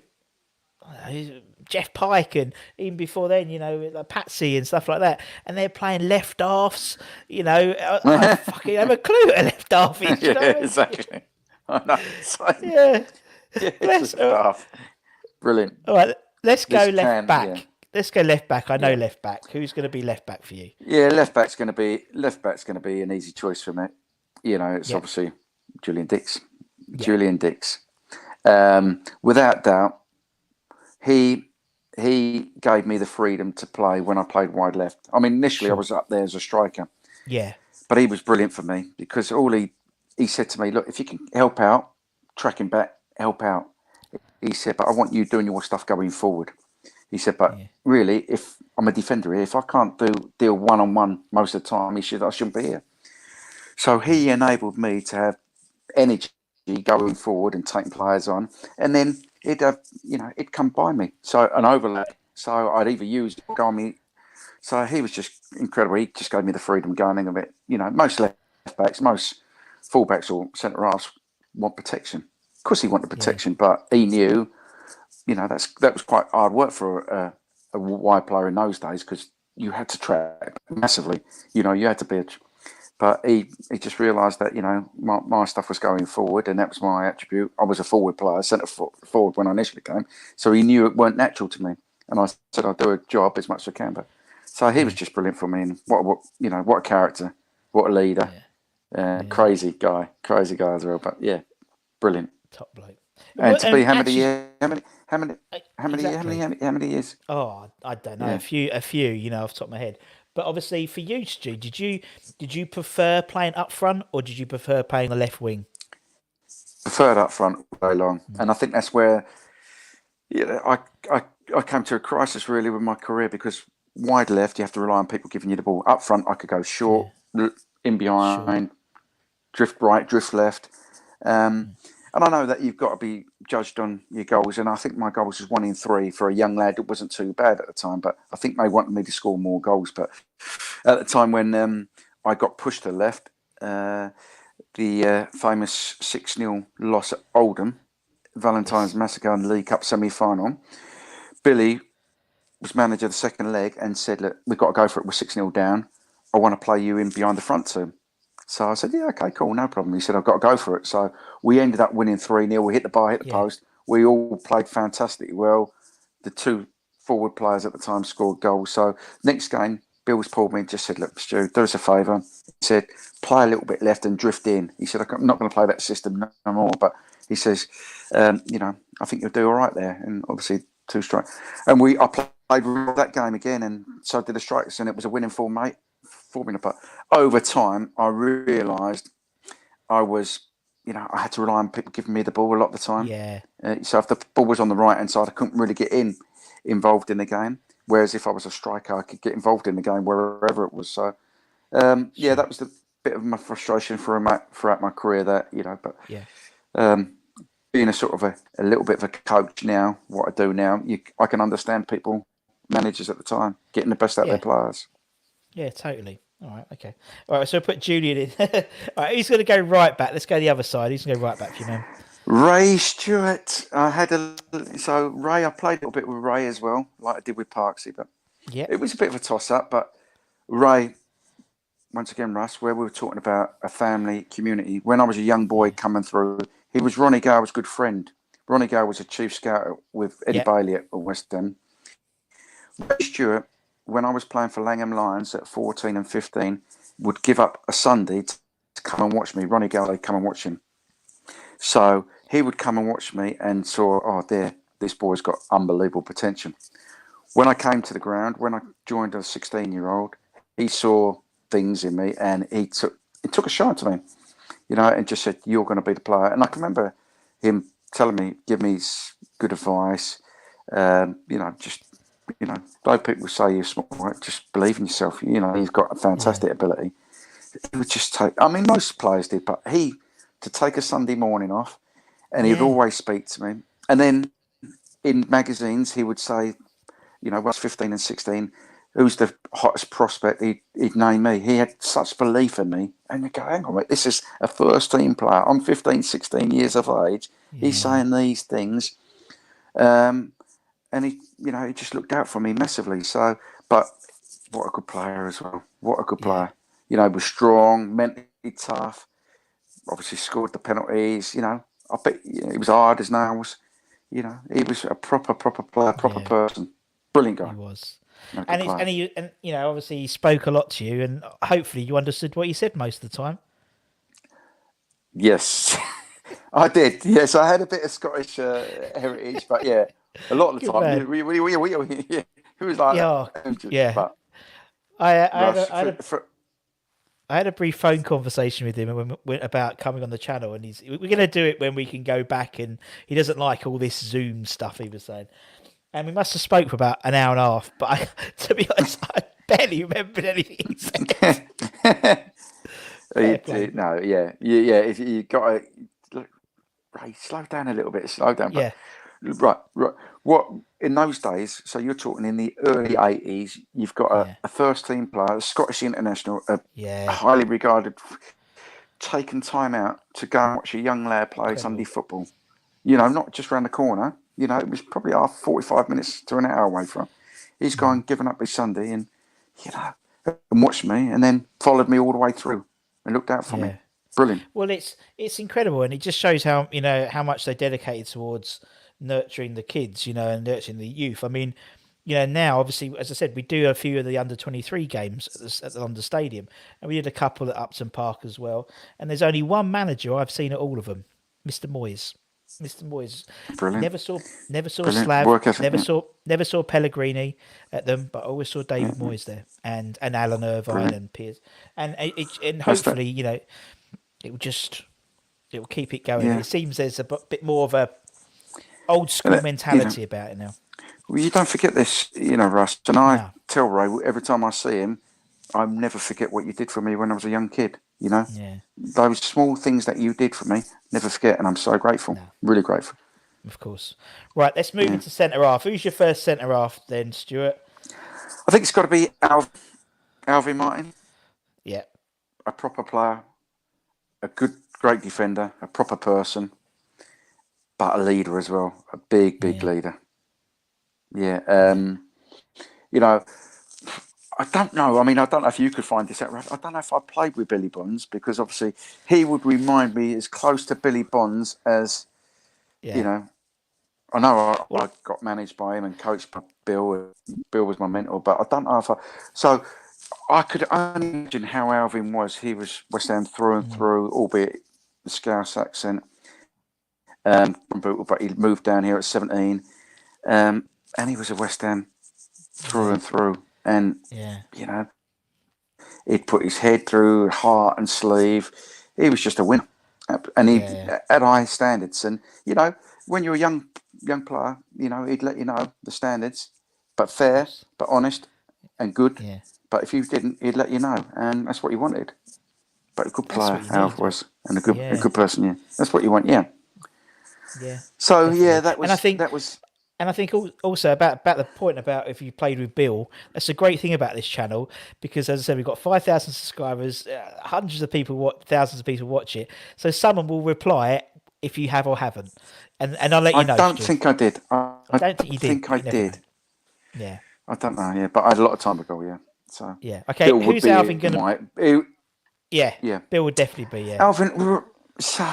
Jeff Pike, and even before then, like Patsy and stuff like that, and they're playing left halves. I fucking have a clue what a left half is. Exactly. I know. Yeah. It's stuff. Brilliant. All right, let's go left back. let's go left back. I know Yeah, left back. Who's going to be left back for you? yeah. Left back's going to be an easy choice for me. It's Yep. obviously Julian Dix. Yeah. Julian Dix. Without doubt, he he gave me the freedom to play when I played wide left. I mean, initially I Sure. was up there as a striker, Yeah. but he was brilliant for me because all he said to me, look, if you can help out, tracking back, help out. He said, but I want you doing your stuff going forward. He said, but Yeah. really, if I'm a defender here, if I can't deal one on one most of the time, he said I shouldn't be here. So Yeah. he enabled me to have energy going forward and taking players on, and then it'd come by me. So an overlap. So I'd either use it or go on me. So he was just incredible. He just gave me the freedom going of it. Most left backs, most fullbacks or centre halves want protection. Of course, he wanted Yeah. protection, but he knew, that was quite hard work for a wide player in those days because you had to track massively. You had to be but he just realised that my stuff was going forward, and that was my attribute. I was a forward player, centre forward when I initially came, so he knew it weren't natural to me. And I said I'll do a job as much as I can. But so he was Yeah. just brilliant for me, and what a character, what a leader, Yeah. Yeah. crazy guy as well. But yeah, brilliant. Top bloke. And Well, to be and how many actually, years? exactly. How many years? Oh, I don't know. Yeah, A few. Off the top of my head. But obviously, for you, Stu, did you prefer playing up front or did you prefer playing the left wing? preferred up front very long, Mm. and I think that's where I I came to a crisis really with my career because wide left you have to rely on people giving you the ball. Up front I could go short, Yeah. in Sure. behind, drift right, drift left. Um, Mm. and I know that you've got to be judged on your goals, and I think my goals was 1 in 3 for a young lad. It wasn't too bad at the time, but I think they wanted me to score more goals. But at the time when I got pushed to the left, uh, the famous 6-0 loss at Oldham, Valentine's Yes. Massacre in the League Cup semi-final, Billy was manager of the second leg and said, look, we've got to go for it. We're 6-0 down. I want to play you in behind the front two. So I said, yeah, okay, cool, no problem. He said, I've got to go for it. So we ended up winning 3-0. We hit the bar, hit the Yeah. post. We all played fantastically well. The two forward players at the time scored goals. So next game, Bill's pulled me and just said, look, Stu, do us a favour. He said, play a little bit left and drift in. He said, I'm not going to play that system no more. But he says, I think you'll do all right there. And obviously, two strikes. And I played that game again, and so did the strikers, and it was a winning formula. But over time, I realised I was, I had to rely on people giving me the ball a lot of the time. Yeah. So if the ball was on the right hand side, I couldn't really get involved in the game. Whereas if I was a striker, I could get involved in the game wherever it was. So yeah, Sure. that was the bit of my frustration throughout my career. That but Yeah. um, being a sort of a little bit of a coach now, what I do now, I can understand people, managers at the time, getting the best out of their Yeah. players. Yeah. Totally. All right. Okay. All right. So put Julian in. All right. Who's going to go right back? Let's go the other side. Who's going to go right back for you, man? Ray Stewart, so Ray. I played a little bit with Ray as well, like I did with Parksy, but Yep. it was a bit of a toss up. But Ray, once again, Russ, where we were talking about a family community. When I was a young boy Yeah. coming through, he was Ronnie Gale's good friend. Ronnie Gale was a chief scout with Eddie Yep. Bailey at West Ham. Ray Stewart, when I was playing for Langham Lions at 14 and 15, would give up a Sunday to come and watch me. Ronnie Gale would come and watch him. So he would come and watch me and saw, oh, there, this boy's got unbelievable potential. When I came to the ground, when I joined a 16-year-old, he saw things in me and he took a shine to me, and just said, you're going to be the player. And I can remember him telling me, give me good advice, just though people say you're smart, just believe in yourself. He's got a Yeah. fantastic ability. He would just take. I mean, most players did, but to take a Sunday morning off, and he'd Yeah. always speak to me. And then in magazines, he would say, when I was 15 and 16, who's the hottest prospect? He'd name me. He had such belief in me. And you go, hang on, mate, this is a first team player. I'm 15, 16 years of age. He's Yeah. saying these things. Um, and he just looked out for me massively. So, but what a good player as well. What a good Yeah. player. Was strong, mentally tough. Obviously scored the penalties. I bet he was hard as nails. He was a proper player, proper Yeah. person. Brilliant He guy. was. No, good And player. obviously he spoke a lot to you, and hopefully you understood what he said most of the time. Yes, I did. Yes, I had a bit of Scottish heritage, but yeah, a lot of the Good time, man. yeah, it was like, Yeah, yeah. but I had Russ, a, I had a I had a brief phone conversation with him about coming on the channel, and we're going to do it when we can go back. And he doesn't like all this Zoom stuff. He was saying, and we must have spoke for about an hour and a half. But to be honest, I barely remembered anything he said. Fair play, but no, yeah. If you got to, Ray, slow down a little bit, slow down. But yeah, right. What in those days? So you're talking in the early '80s. You've got yeah, a first team player, a Scottish international, a yeah, highly regarded, taken time out to go and watch a young lad play Sunday incredible. football. You know, not just round the corner. You know, it was probably half 45 minutes to an hour away from. He's gone, given up his Sunday, and you know, and watched me, and then followed me all the way through, and looked out for me. Yeah. Brilliant. Well, it's incredible, and it just shows how how much they dedicated towards nurturing the kids, and nurturing the youth. I mean, now obviously, as I said, we do a few of the under 23 games at the London Stadium, and we did a couple at Upton Park as well. And there's only one manager I've seen at all of them, Mr. Moyes. Mr. Moyes Brilliant. never saw Brilliant. Slav, Work ethic. Yeah. never saw Pellegrini at them, but I always saw Yeah. David Moyes there, and Alan Irvine Brilliant. and Piers, and That's that. hopefully it will just it will keep it going. Yeah. It seems there's a bit more of a old And school you know, mentality about it now. well, you don't forget this, Russ. And I No, tell Ray every time I see him, I never forget what you did for me when I was a young kid. yeah, Those small things that you did for me, never forget, and I'm so grateful. no, Really grateful. of course. Right, let's move Yeah. into centre half. Who's your first centre half then, Stuart? I think it's got to be Alvin Martin, Yeah, a proper player, a great defender, a proper person, but a leader as well, a big yeah, leader. Yeah. yeah. You know, I don't know. I mean, I don't know if you could find this out. I don't know if I played with Billy Bonds because obviously he would remind me as close to Billy Bonds as, you Yeah. know, I know I Well, got managed by him and coached by Bill. Bill was my mentor, but I don't know if I. So I could only imagine how Alvin was. He was West Ham through and through, albeit the Scouse accent from Bootle, but he moved down here at 17. And he was a West Ham through yeah, and through. And, yeah, you know, he'd put his head through heart and sleeve. He was just a winner. And he yeah, had high standards. And, when you're a young player, he'd let you know the standards, but of fair, course. but honest and good. Yeah, But if you didn't, he'd let you know. And that's what you wanted. But a good that's player, what you Alf need. was, and a Yeah, good person, yeah. That's what you want, yeah. yeah, So yeah, definitely. that And I was think that was And I think also about the point about if you played with Bill, that's a great thing about this channel because, as I said, we've got 5,000 subscribers, hundreds of people, thousands of people watch it. So someone will reply if you have or haven't, and I'll let I you know, don't Stu. think I did. I I don't think you don't did, think but I you never know. did. Yeah, I don't know, yeah, but I had a lot of time ago, yeah. So yeah. Okay, Bill would who's be Alvin in gonna? my Yeah, yeah. Bill would definitely be. Yeah, Alvin, so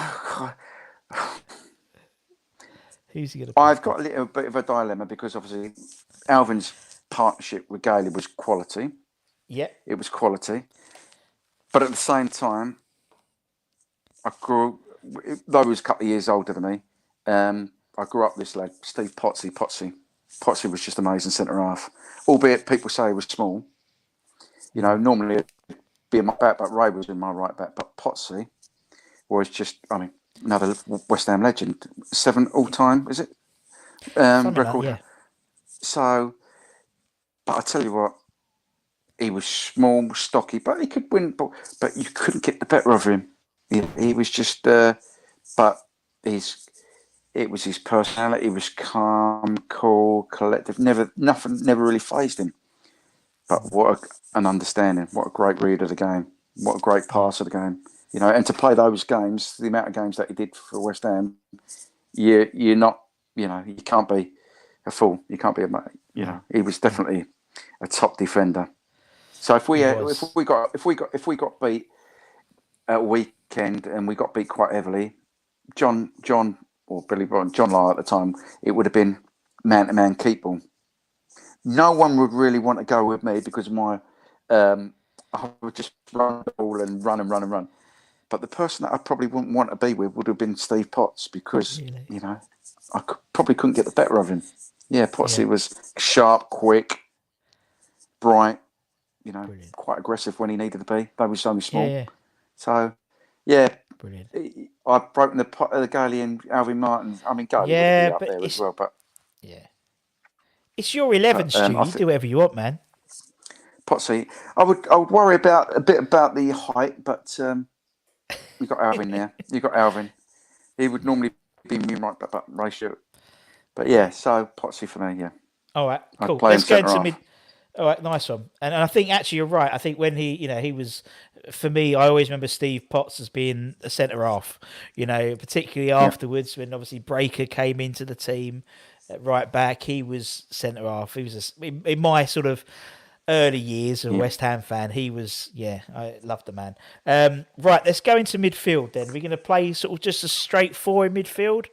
who's he gonna I've pick then? got a little bit of a dilemma because obviously Alvin's partnership with Gailey was quality. Yeah, It was quality. But at the same time, I grew, though he was a couple of years older than me, I grew up with this lad, Steve Potsy. Potsy was just amazing centre half. Albeit people say he was small. Normally it'd be in my back, but Ray was in my right back. But Potsy was just, I mean, another West Ham legend. 7 all time, is it? something like Record. yeah, So, but I tell you what, he was small, stocky, but he could win. But you couldn't get the better of him. He was just, but his it was his personality. He was calm, cool, collective. Nothing never really phased him. But what an understanding! What a great read of the game! What a great yeah. pass of the game! And to play those games, the amount of games that he did for West Ham, you're not, you can't be a fool. You can't be a, No, he was no, definitely a top defender. So if we he if was. we got if we got beat at a weekend and we got beat quite heavily, John or Billy Brown, John Lyle at the time, it would have been man to man keep ball. no one would really want to go with me because um, I would just run the ball and run and run and run. But the person that I probably wouldn't want to be with would have been Steve Potts because, Really? probably couldn't get the better of him. Yeah, Yeah. Pottsy was sharp, quick, bright, Brilliant. quite aggressive when he needed to be. They was only Yeah. small. Yeah. So, yeah, Brilliant. I've broken the pot of the Gailey and Alvin Martin. I mean, Gailey would have Yeah, been up but there as well, yeah, it's your 11, but Stu. I You think do whatever you want, man. Potsy. I would worry about a bit about the height, but you got Alvin there. You got Alvin. He would Yeah. normally be me right back ratio. But Yeah. yeah, so Potsy for me. Yeah, All right. I'd Cool. play him Let's go centre into half. mid. All right, nice one. And I think actually you're right. I think when he was, for me, I always remember Steve Potts as being a centre half. Particularly Yeah, afterwards when obviously Breaker came into the team, at right back. He was centre half. He was in my sort of early years of yeah, West Ham fan. He was, yeah, I loved the man. Right, let's go into midfield then. We're going to play sort of just a straight four in midfield.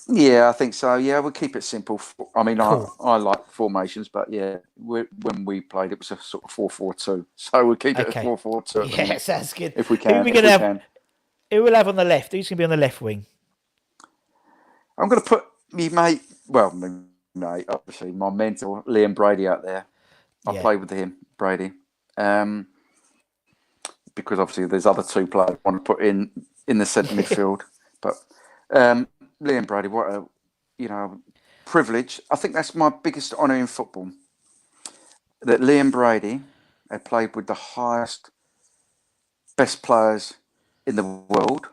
yeah. I think so. Yeah, we'll keep it simple. I mean, I, Cool. I like formations, but yeah, when we played, it was a sort of 4-4-2. So we'll keep it at Okay. 4-4-2 at the Yeah, minute, sounds good. if we Who are can. we If going to we have? can, Who will have on the left? Who's going to be on the left wing? I'm going to put me mate. Well, me mate, obviously my mentor Liam Brady out there. I Yeah. played with him, Brady, um, because obviously there's other two players I want to put in the centre midfield. But um, Liam Brady, what a you know privilege. I think that's my biggest honour in football. That Liam Brady had played with the highest, best players in the world.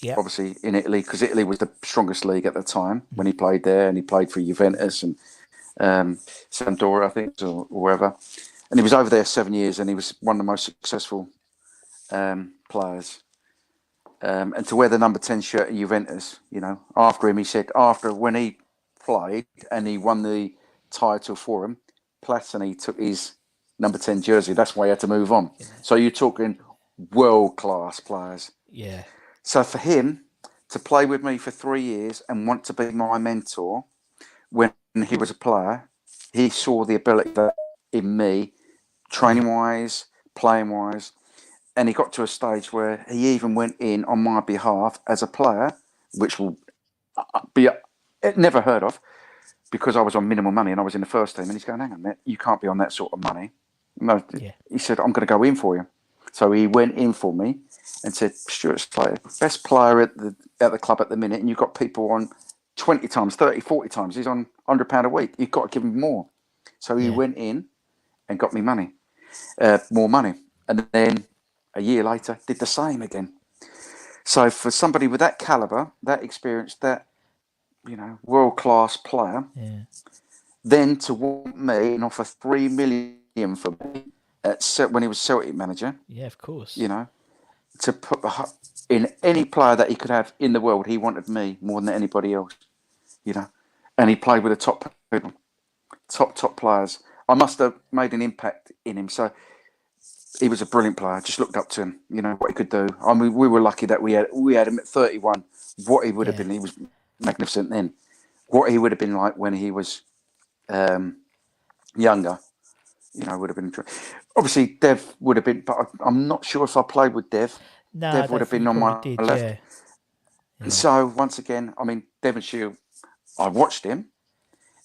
Yep. Obviously in Italy, because Italy was the strongest league at the time when he played there, and he played for Juventus and Sampdoria, I think, or wherever. And he was over there 7 years, and he was one of the most successful players. And to wear the number 10 shirt at Juventus, after him, he said, after when he played and he won the title for him, Platini took his number 10 jersey. That's why he had to move on. So you're talking world class players. Yeah. So for him to play with me for 3 years and want to be my mentor when he was a player, he saw the ability that in me, Yeah. training wise, playing wise, and he got to a stage where he even went in on my behalf as a player, which will be never heard of because I was on minimal money and I was in the first team. And he's going, hang on a minute, you can't be on that sort of money. No, Yeah. he said, I'm going to go in for you. So he went in for me and said, Stuart Slater, best player at the club at the minute, and you've got people on 20 times, 30, 40 times. He's on £100 a week. You've got to give him more. So he Yeah. went in and got me money, more money. And then a year later, did the same again. So for somebody with that caliber, that experience, that world class player, Yeah. then to want me and offer 3 million for me when he was Celtic manager, Yeah. Of course. you know, to put in any player that he could have in the world, he wanted me more than anybody else, you know, and he played with the top people, top players. I must have made an impact in him. So he was a brilliant player. I just looked up to him, what he could do. I mean, we were lucky that we had him at 31. What he would have Yeah. been, he was magnificent then. What he would have been like when he was younger, would have been. Obviously, Dev would have been, but I'm not sure if I played with Dev. No, I Dev would don't have think been you on probably my did. left. Yeah. And Yeah. so once again, I mean, Devon Shield, I watched him,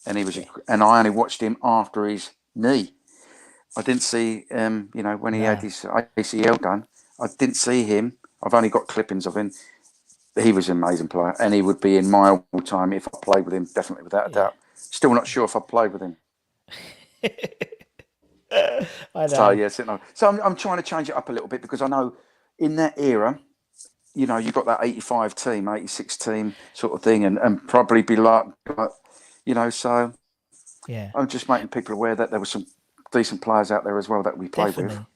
and Yeah. and I only watched him after his knee. I didn't see, when he had No. his ACL done. I didn't see him. I've only got clippings of him. He was an amazing player, and he would be in my all time if I played with him, definitely without a Yeah. doubt. Still not sure if I played with him. I So know. yeah, so I'm trying to change it up a little bit because I know in that era, you've got that 85 team, 86 team sort of thing, and probably be so Yeah. I'm just making people aware that there were some decent players out there as well that we played with. Definitely.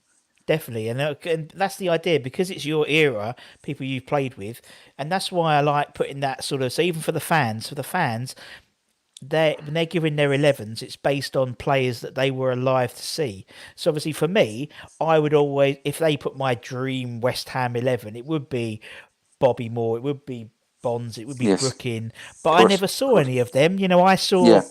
Definitely, and that's the idea because it's your era, people you've played with, and that's why I like putting that sort of. So even for the fans, when they're giving their 11s, it's based on players that they were alive to see. So obviously for me, I would always, if they put my dream West Ham 11, it would be Bobby Moore, it would be Bonds, it would be Yes, Brookin, but of I course, never of saw course. any of them. I saw Yeah,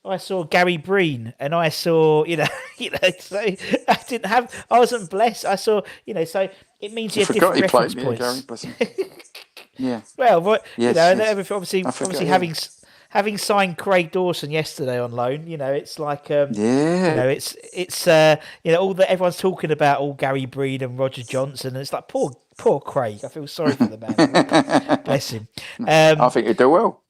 I saw Gary Breen, and I saw, so I wasn't blessed. I saw, so it means I you had forgot different he played reference me, Gary. points. Bless him. Yeah. Well, but Yes. and Yes. I obviously forgot. Yeah. having signed Craig Dawson yesterday on loan, it's like Yeah. it's all that everyone's talking about, all Gary Breen and Roger Johnson, and it's like poor Craig. I feel sorry for the man. Bless him. I think he'd do well.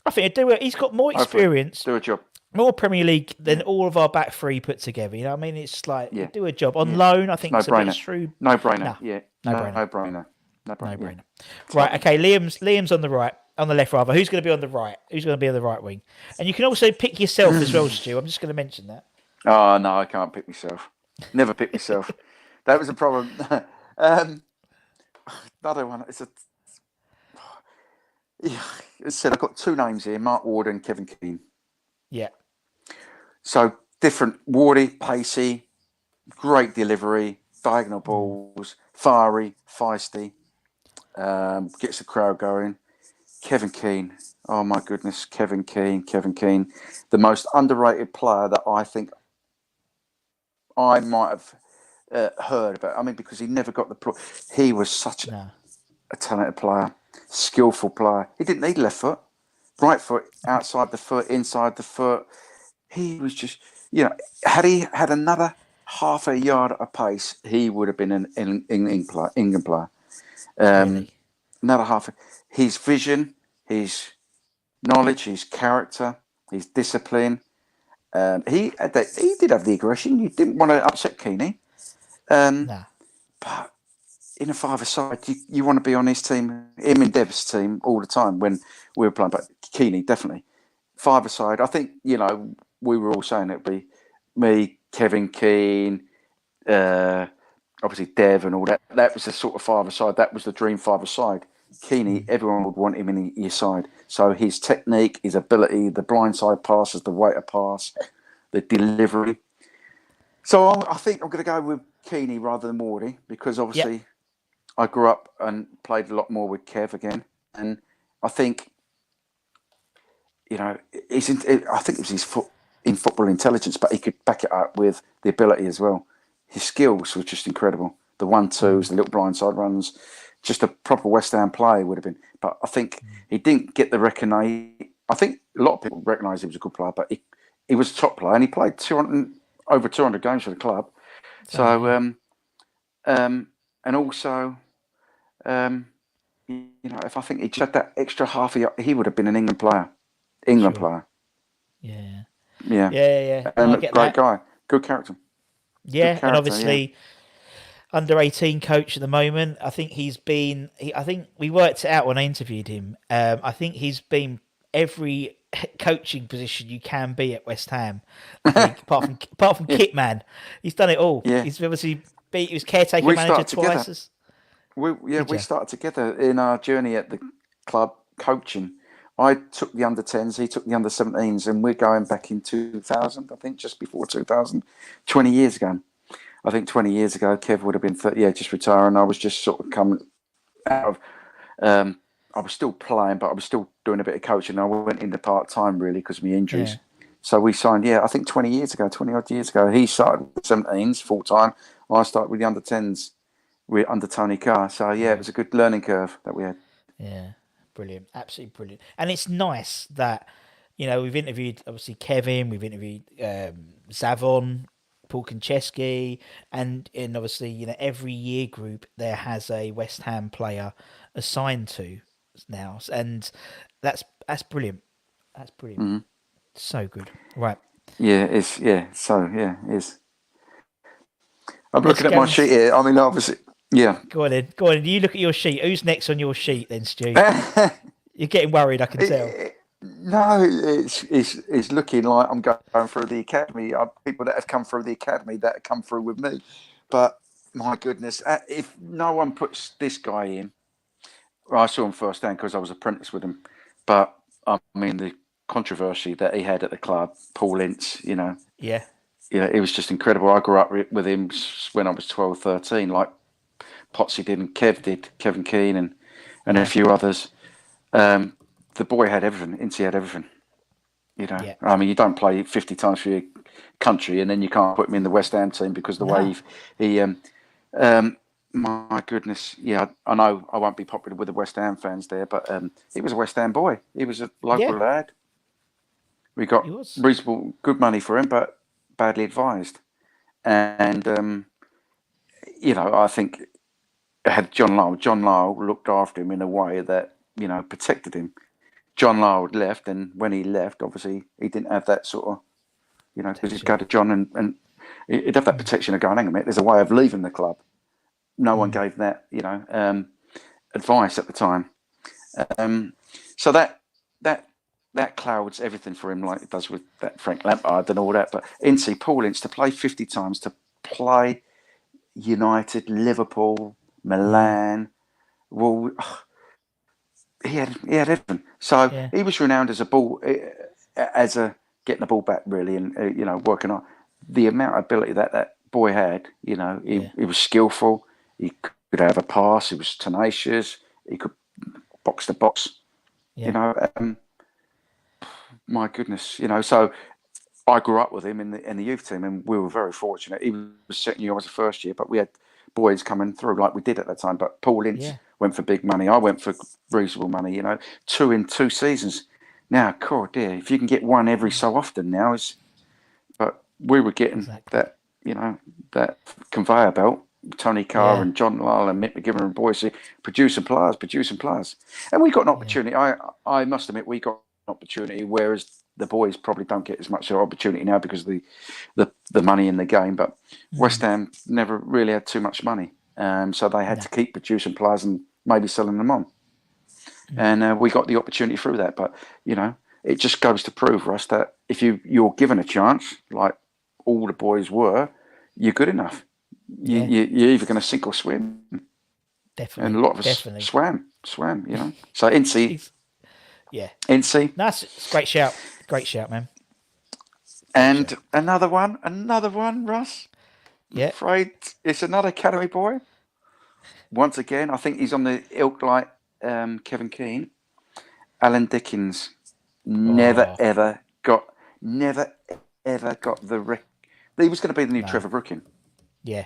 I think he'd do it. He's got more Hopefully, experience, do a job. more Premier League than Yeah. all of our back three put together. You know what I mean? It's like Yeah. he'd do a job on Yeah. loan. I It's think no it's a bit brainer. shrewd. No brainer. No, Yeah. no No, brainer. no brainer. No No brainer. Yeah. brainer. Right. Totally. Okay. Liam's on the right, on the left rather. Who's going to be on the right? Who's going to be on the right wing? And you can also pick yourself as well, Stu. I'm just going to mention that. Oh no, I can't pick myself. Never pick myself. That was a problem. Another one. Yeah, as I said, I've got two names here: Mark Ward and Kevin Keane. Yeah. So different. Wardy, pacey, great delivery, diagonal Mm. balls, fiery, feisty, gets the crowd going. Kevin Keane. Oh my goodness, Kevin Keane. Kevin Keane, the most underrated player that I think I might have heard about. I mean, because he never got the pro. He was such No. a talented player, skillful player. He didn't need left foot, right foot, outside the foot, inside the foot. He was just, had he had another half a yard of pace, he would have been an England player. Really. Another half. His vision, his knowledge, his character, his discipline. He did have the aggression. You didn't want to upset Keeney. No. But in a five-a-side, you want to be on his team, him and Dev's team all the time when we were playing. But Keeney, definitely. Five-a-side, I think, we were all saying it'd be me, Kevin Keane, obviously Dev and all that. That was the sort of five-a-side. That was the dream five-a-side. Keeney, everyone would want him in your side. So his technique, his ability, the blindside passes, the way to pass, the delivery. So I think I'm going to go with Keeney rather than Wardy because obviously Yep. I grew up and played a lot more with Kev again. And I think, I think it was his in football intelligence, but he could back it up with the ability as well. His skills were just incredible. The 1-2s, the little blindside runs, just a proper West Ham player would have been. But I think he didn't get the recognition. I think a lot of people recognise he was a good player, but he was a top player and he played over 200 games for the club. So, and also, if I think he'd had that extra half a year, he would have been an England player. England Sure. player. Yeah. Yeah. Yeah. No, I And get great that. guy. Good character. Good Yeah, and character, yeah. obviously under 18 coach at the moment. I think I think we worked it out when I interviewed him. I think he's been every coaching position you can be at West Ham. I think apart from Yeah. kit man, he's done it all. Yeah. He's obviously he was caretaker We manager started twice. together. Did We you? started together in our journey at the club coaching. I took the under 10s, he took the under 17s, and we're going back in 2000, I think, just before 2000, 20 years ago. I think 20 years ago, Kev would have been 30, just retiring. I was just sort of coming out of, I was still playing, but I was still doing a bit of coaching. I went into part time really because of my injuries. Yeah. So we signed, I think 20 odd years ago. He started with 17s full time. I started with the under 10s under Tony Carr. So it was a good learning curve that we had. Yeah, brilliant, absolutely brilliant. And it's nice that we've interviewed obviously Kevin, we've interviewed Zavon, Paul Konchesky, and obviously every year group there has a West Ham player assigned to now, and that's brilliant. That's brilliant. Mm-hmm. So good. Right. Yeah, it's it is. I'm Let's looking at go my and sheet here. I mean, obviously, yeah. go on in. Go on in. You look at your sheet. Who's next on your sheet then, Stu? You're getting worried, I can tell. No, it's looking like I'm going through the academy. People that have come through the academy that have come through with me. But my goodness, if no one puts this guy in, I saw him firsthand because I was apprentice with him. But I mean, the controversy that he had at the club, Paul Ince, Yeah. it was just incredible. I grew up with him when I was 12, 13, like Potsy did and Kev did, Kevin Keane and a few others. The boy had everything. Ince had everything. You know, Yeah. I mean, you don't play 50 times for your country and then you can't put him in the West Ham team because the way No. he um, my goodness, yeah, I know I won't be popular with the West Ham fans there, but he was a West Ham boy. He was a Yeah. local lad. We got He was. reasonable, good money for him, but badly advised. And I think had John Lyle looked after him in a way that protected him. John Lyle had left, and when he left, obviously he didn't have that sort of, because he'd Protection. go to John and he'd have that protection of going, hang on a minute, there's a way of leaving the club. No one gave that, advice at the time. Um, so that that clouds everything for him, like it does with that Frank Lampard and all that. But Paul Ince to play 50 times, to play United, Liverpool, Yeah. Milan. Well, he had everything. So Yeah. he was renowned as a ball, as a getting the ball back really, and working on the amount of ability that boy had. Yeah. He was skillful. He could have a pass. He was tenacious. He could box to box. You Yeah. know, my goodness. So I grew up with him in the youth team, and we were very fortunate. He was second year, I was the first year, but we had boys coming through like we did at that time. But Paul Ince Yeah. went for big money. I went for reasonable money. Two in 2 seasons. Now, God, dear, if you can get one every so often now, is but we were getting Exactly. that conveyor belt. Tony Carr Yeah. and John Lyle and Mick McGivern and boys producing players, and we got an Yeah. opportunity. I must admit, we got an opportunity, whereas the boys probably don't get as much opportunity now because of the money in the game. But West Ham never really had too much money, so they had No. to keep producing players and maybe selling them on, and we got the opportunity through that. But it just goes to prove, Russ, that if you're given a chance, like all the boys were, you're good enough. Yeah. You're either going to sink or swim, and Definitely. a lot of us Definitely. swam. So Incy, Ex- yeah. Incy, No, it's a great shout. Great shout, man. Great and shout. another one, Russ. I'm Yeah. afraid it's another academy boy. Once again, I think he's on the ilk like Kevin Keane. Alan Dickens never Oh ever got, never ever got the. He was going to be the new no. Trevor Brooking, Yeah.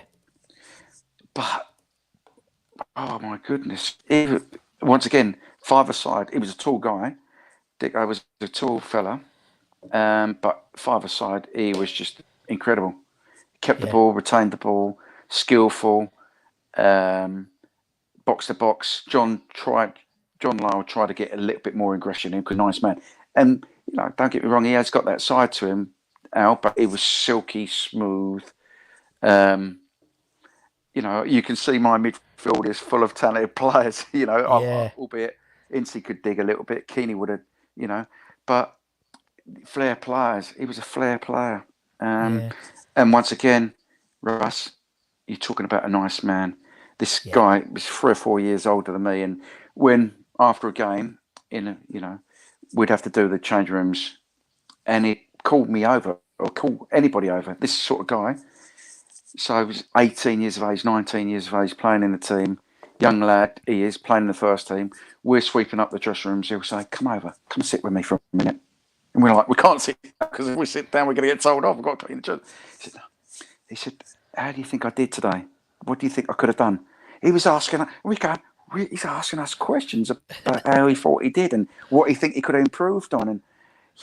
but oh my goodness! Once again, five-a-side. He was a tall guy. Dicko was a tall fella, but five-a-side, he was just incredible. Kept the Yeah. ball, retained the ball, skillful, um, box to box. John Lyle tried to get a little bit more aggression in because nice man. And don't get me wrong, he has got that side to him, Al, but it was silky smooth. Um, you can see my midfield is full of talented players. Yeah. Albeit Incy could dig a little bit, Keeney would have, but flair players. He was a flair player. Um, Yeah. and once again, Russ, you're talking about a nice man. This Yeah. guy was 3 or 4 years older than me, and when after a game, we'd have to do the change rooms, and he called me over or called anybody over. This sort of guy. So he was 18 years of age, 19 years of age, playing in the team. Young lad, he is playing in the first team. We're sweeping up the dressing rooms. He'll say, "Come over, come sit with me for a minute." And we're like, "We can't sit down because if we sit down, we're going to get told off. We've got to clean the dressing." He said, "How do you think I did today? What do you think I could have done?" He was asking. He's asking us questions about how he thought he did and what he think he could have improved on, and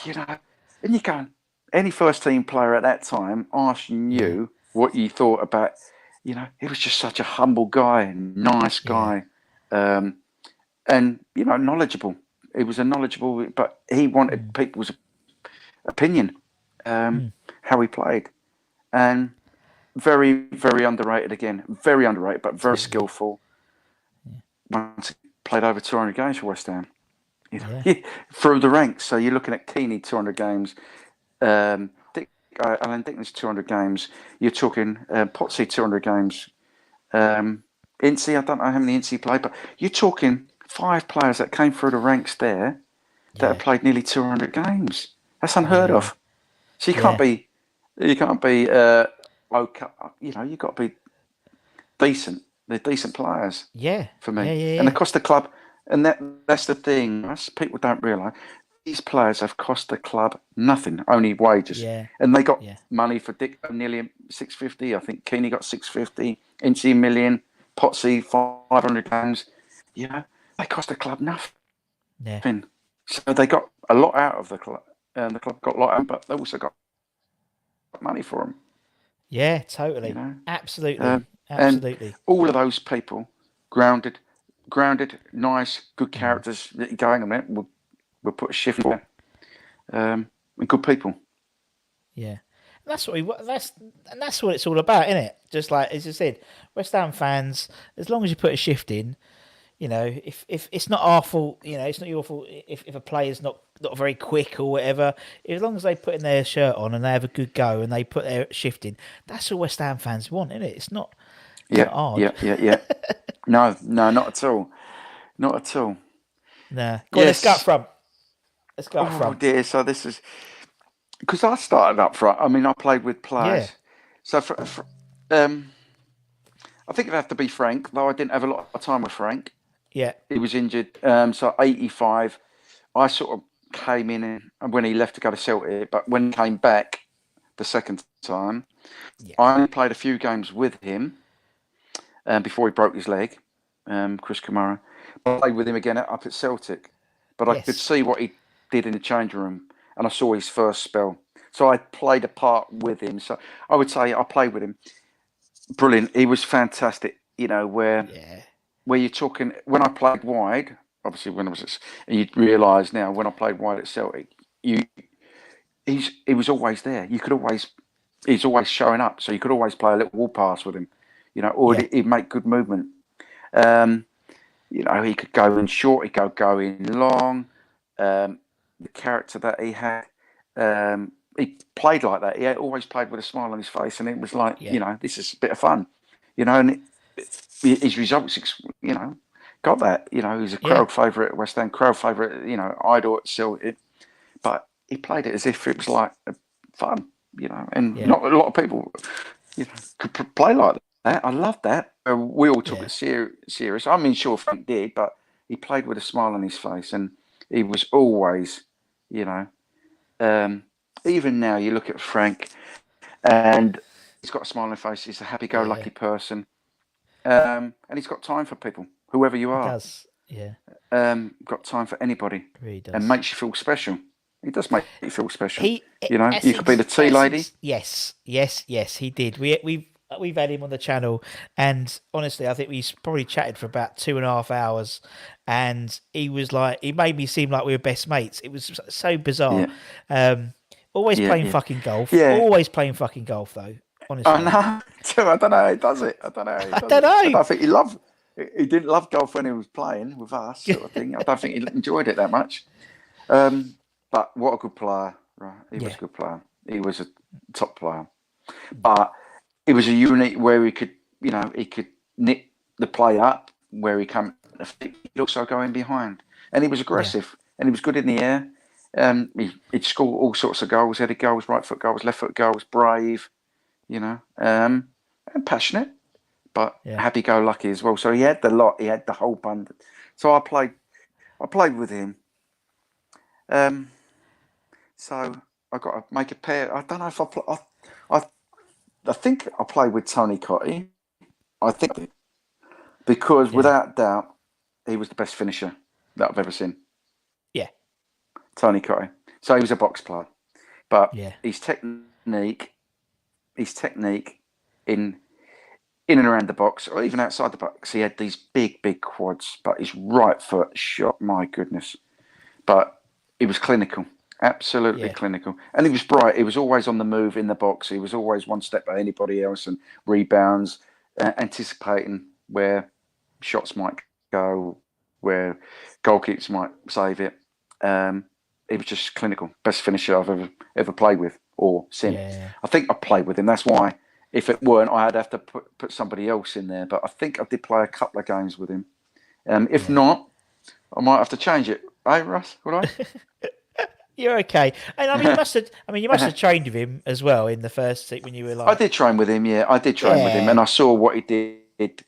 you know, and you go, any first team player at that time asking Yeah. you what you thought about, he was just such a humble guy, nice Yeah. guy, um, and knowledgeable. He was a knowledgeable, but he wanted people's opinion, um, how he played, and very, very underrated again. Very underrated, but very Totally. skillful. Once played over 200 games for West Ham. Yeah. Through the ranks. So you're looking at Keeney 200 games, um, Alan Dickens 200 games. You're talking Potsy 200 games. Incy, I don't know how many Incy played, but you're talking 5 players that came through the ranks there that have Yeah. played nearly 200 games. That's unheard Yeah. of. So Yeah. you can't be okay. You've got to be decent. They're decent players Yeah. for Yeah. me, Yeah. and Yeah. across the club. And that's the thing. People don't realise. these players have cost the club nothing, only wages, Yeah. and they got Yeah. money for Dick nearly 650. I think Keeney got 650, Incy a million, Potsy 500 pounds. You know, they cost the club nothing. Yeah. So they got a lot out of the club, and the club got a lot out, but they also got money for them. Yeah. You Totally. know, Absolutely. and Absolutely. all of those people, grounded, nice, good Mm. characters going on it, will put a shift in there. And good people. Yeah. And that's what that's what it's all about, isn't it? Just like as you said, West Ham fans, as long as you put a shift in, if it's not our fault, it's not your fault if a player's not very quick or whatever. As long as they put in their shirt on and they have a good go and they put their shift in, that's all West Ham fans want, isn't it? It's Yeah, not hard. yeah, yeah, yeah. No, no, not at all. Not at all. Nah. Go on, let's go up Yes. front. Let's go up Oh front. dear. So this is because I started up front. I mean, I played with Yeah. players. So um, I think it'd have to be Frank, though I didn't have a lot of time with Frank. Yeah. He was injured. So 85. I sort of came in when he left to go to Celtic, but when he came back the second time, Yeah. I only played a few games with him before he broke his leg, Chris Kamara. I played with him again up at Celtic, but I could Yes. see what he did in the changing room, and I saw his first spell. So I played a part with him. So I would say I played with him. Brilliant. He was fantastic. You know, Yeah. where you're talking when I played wide. Obviously, when I was and you realise now when I played wide at Celtic, you he was always there. You could always he's always showing up, so you could always play a little wall pass with him. You know, or Yeah. he'd make good movement. Um, you know, he could go in short, he could go in long. The character that he had, he played like that. He always played with a smile on his face, and it was like, Yeah. this is a bit of fun. And his results, got that. He's a Yeah. crowd favourite at West Ham, crowd favourite, idol at Celtic. But he played it as if it was like fun, and Yeah. not a lot of people, could play like that. I loved that. We all took Yeah. it serious. I mean, sure, Frank did, but he played with a smile on his face, and he was always, you know, um, even now you look at Frank, and he's got a smile on his face. He's a Yeah. happy-go-lucky person, and he's got time for people, whoever you He are. does. Yeah. Got time for anybody, He really and does. makes you feel special. He does make you feel special. He You could be the tea lady. Yes, yes, yes. He did. We've had him on the channel, and honestly, I think we probably chatted for about 2.5 hours, and he made me seem like we were best mates. It was so bizarre. Yeah, Um, always yeah, playing yeah, fucking golf. yeah. Always playing fucking golf though. I Honestly, know. Too. I don't know how he does it. I don't know how he I does don't it. I know. don't think he loved. He didn't love golf when he was playing with us, sort of thing. I don't think he enjoyed it that much. But what a good player, right? He was Yeah, a good player. He was a top player. But it was a unique where he could nip the play up where he came. He could also go in behind, and he was yeah, aggressive, and he was good in the air. He'd score all sorts of goals, headed goals, right foot goals, left foot goals, brave, and passionate, but yeah, happy-go-lucky as well. So he had the lot. He had the whole bund. So I played with him. Um, so I got to make a pair. I don't know if I, I think I played with Tony Cottee. I think because yeah, without doubt, he was the best finisher that I've ever seen. yeah, Tony Cottee. So he was a box player, but yeah, his technique in and around the box, or even outside the box, he had these big quads. But his right foot shot, my goodness. But he was clinical, absolutely yeah, clinical, and he was bright. He was always on the move in the box. He was always one step ahead of anybody else, and rebounds, anticipating where shots might go, where goalkeepers might save it. Um, he was just clinical, best finisher I've ever played with or seen. yeah, I think I played with him. That's why. If it weren't, I'd have to put somebody else in there. But I think I did play a couple of games with him. If yeah. not, I might have to change it. Hey, Russ, would You're okay. And I mean, I? you must have trained with him as well in the first when you were I like, did train with him. Yeah, I did train with him, and yeah, I saw what he did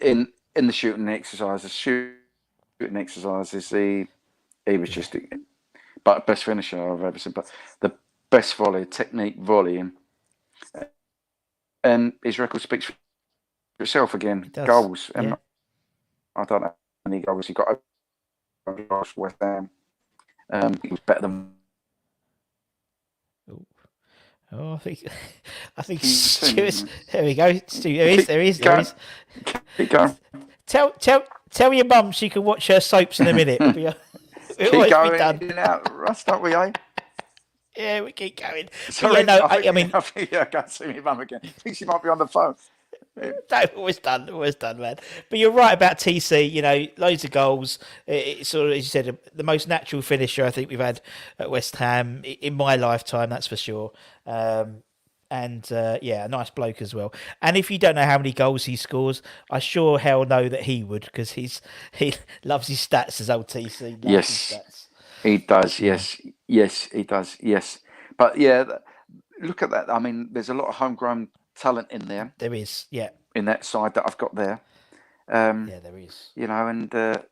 in the shooting exercises. Shooting exercises, he was yeah, just but best finisher I've ever seen. But the best volley, technique volleying, and his record speaks for itself again. It does. Goals, and Yeah. I don't know how many goals he got over West Ham. He was better than. Oh, I think Can you see Stuart. me? There we go. Stu, there is. Keep going. Tell your mum she can watch her soaps in a minute. It'll Keep always going. be done. In and out. Rust, don't we, eh? Yeah, we keep going. Sorry, But yeah, no, I mean, think I can't see my mum again. I think she might be on the phone. no, always done, man. But you're right about TC. You know, loads of goals. It's sort of, as you said, the most natural finisher I think we've had at West Ham in my lifetime. That's for sure. And a nice bloke as well. And if you don't know how many goals he scores, I sure hell know that he would, because he loves his stats, as old TC loves his stats. He does. Yes, he does. Yes, but yeah, look at that. I mean, there's a lot of homegrown talent in there. There is, yeah. In that side that I've got there. Yeah, there is. You know, and that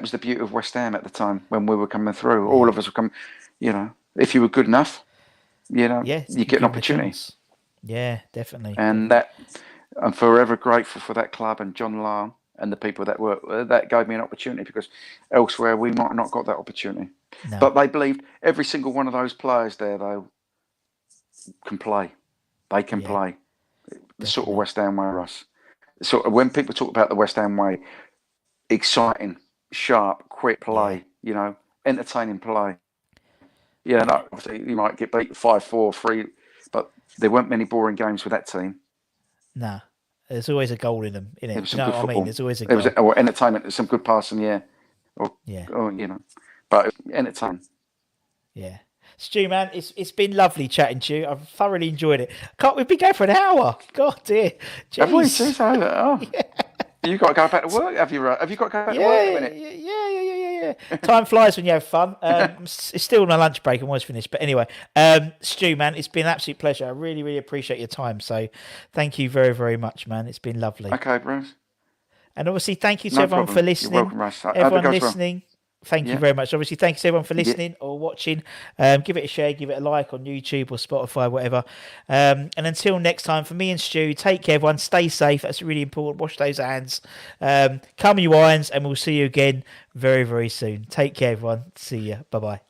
was the beauty of West Ham at the time when we were coming through. Yeah. All of us were coming. You know, if you were good enough, you get an opportunity. Yeah, definitely. And I'm forever grateful for that club and John Lahm and the people that gave me an opportunity, because elsewhere we might not got that opportunity. No. But they believed every single one of those players there, though, can play. They can play. The sort of West Ham way, Russ. Sort of when people talk about the West Ham way, exciting, sharp, quick play, entertaining play. Yeah, no, obviously you might get beat 5-4, 3, but there weren't many boring games with that team. Nah, there's always a goal in them, innit? There was some good football. There's always a goal. Or entertainment, there's some good passing, or but entertaining. Yeah. Stu, man, it's been lovely chatting to you. I've thoroughly enjoyed it. We've been going for an hour. God dear. Jeez. Have we? Jeez, oh. Yeah. You've got to go back to work, have you? Have you got to go back to work in a minute? Yeah. Time flies when you have fun. It's still my lunch break. I'm almost finished. But anyway, Stu, man, it's been an absolute pleasure. I really, really appreciate your time. So thank you very, very much, man. It's been lovely. Okay, Bruce. And obviously, thank you to everyone for listening. You're welcome, Russ. Everyone listening. Thank you very much. Obviously, thanks to everyone for listening or watching. Give it a share, give it a like on YouTube or Spotify, whatever. And until next time, for me and Stu, take care, everyone. Stay safe. That's really important. Wash those hands. Calm your irons, and we'll see you again very, very soon. Take care, everyone. See ya. Bye-bye.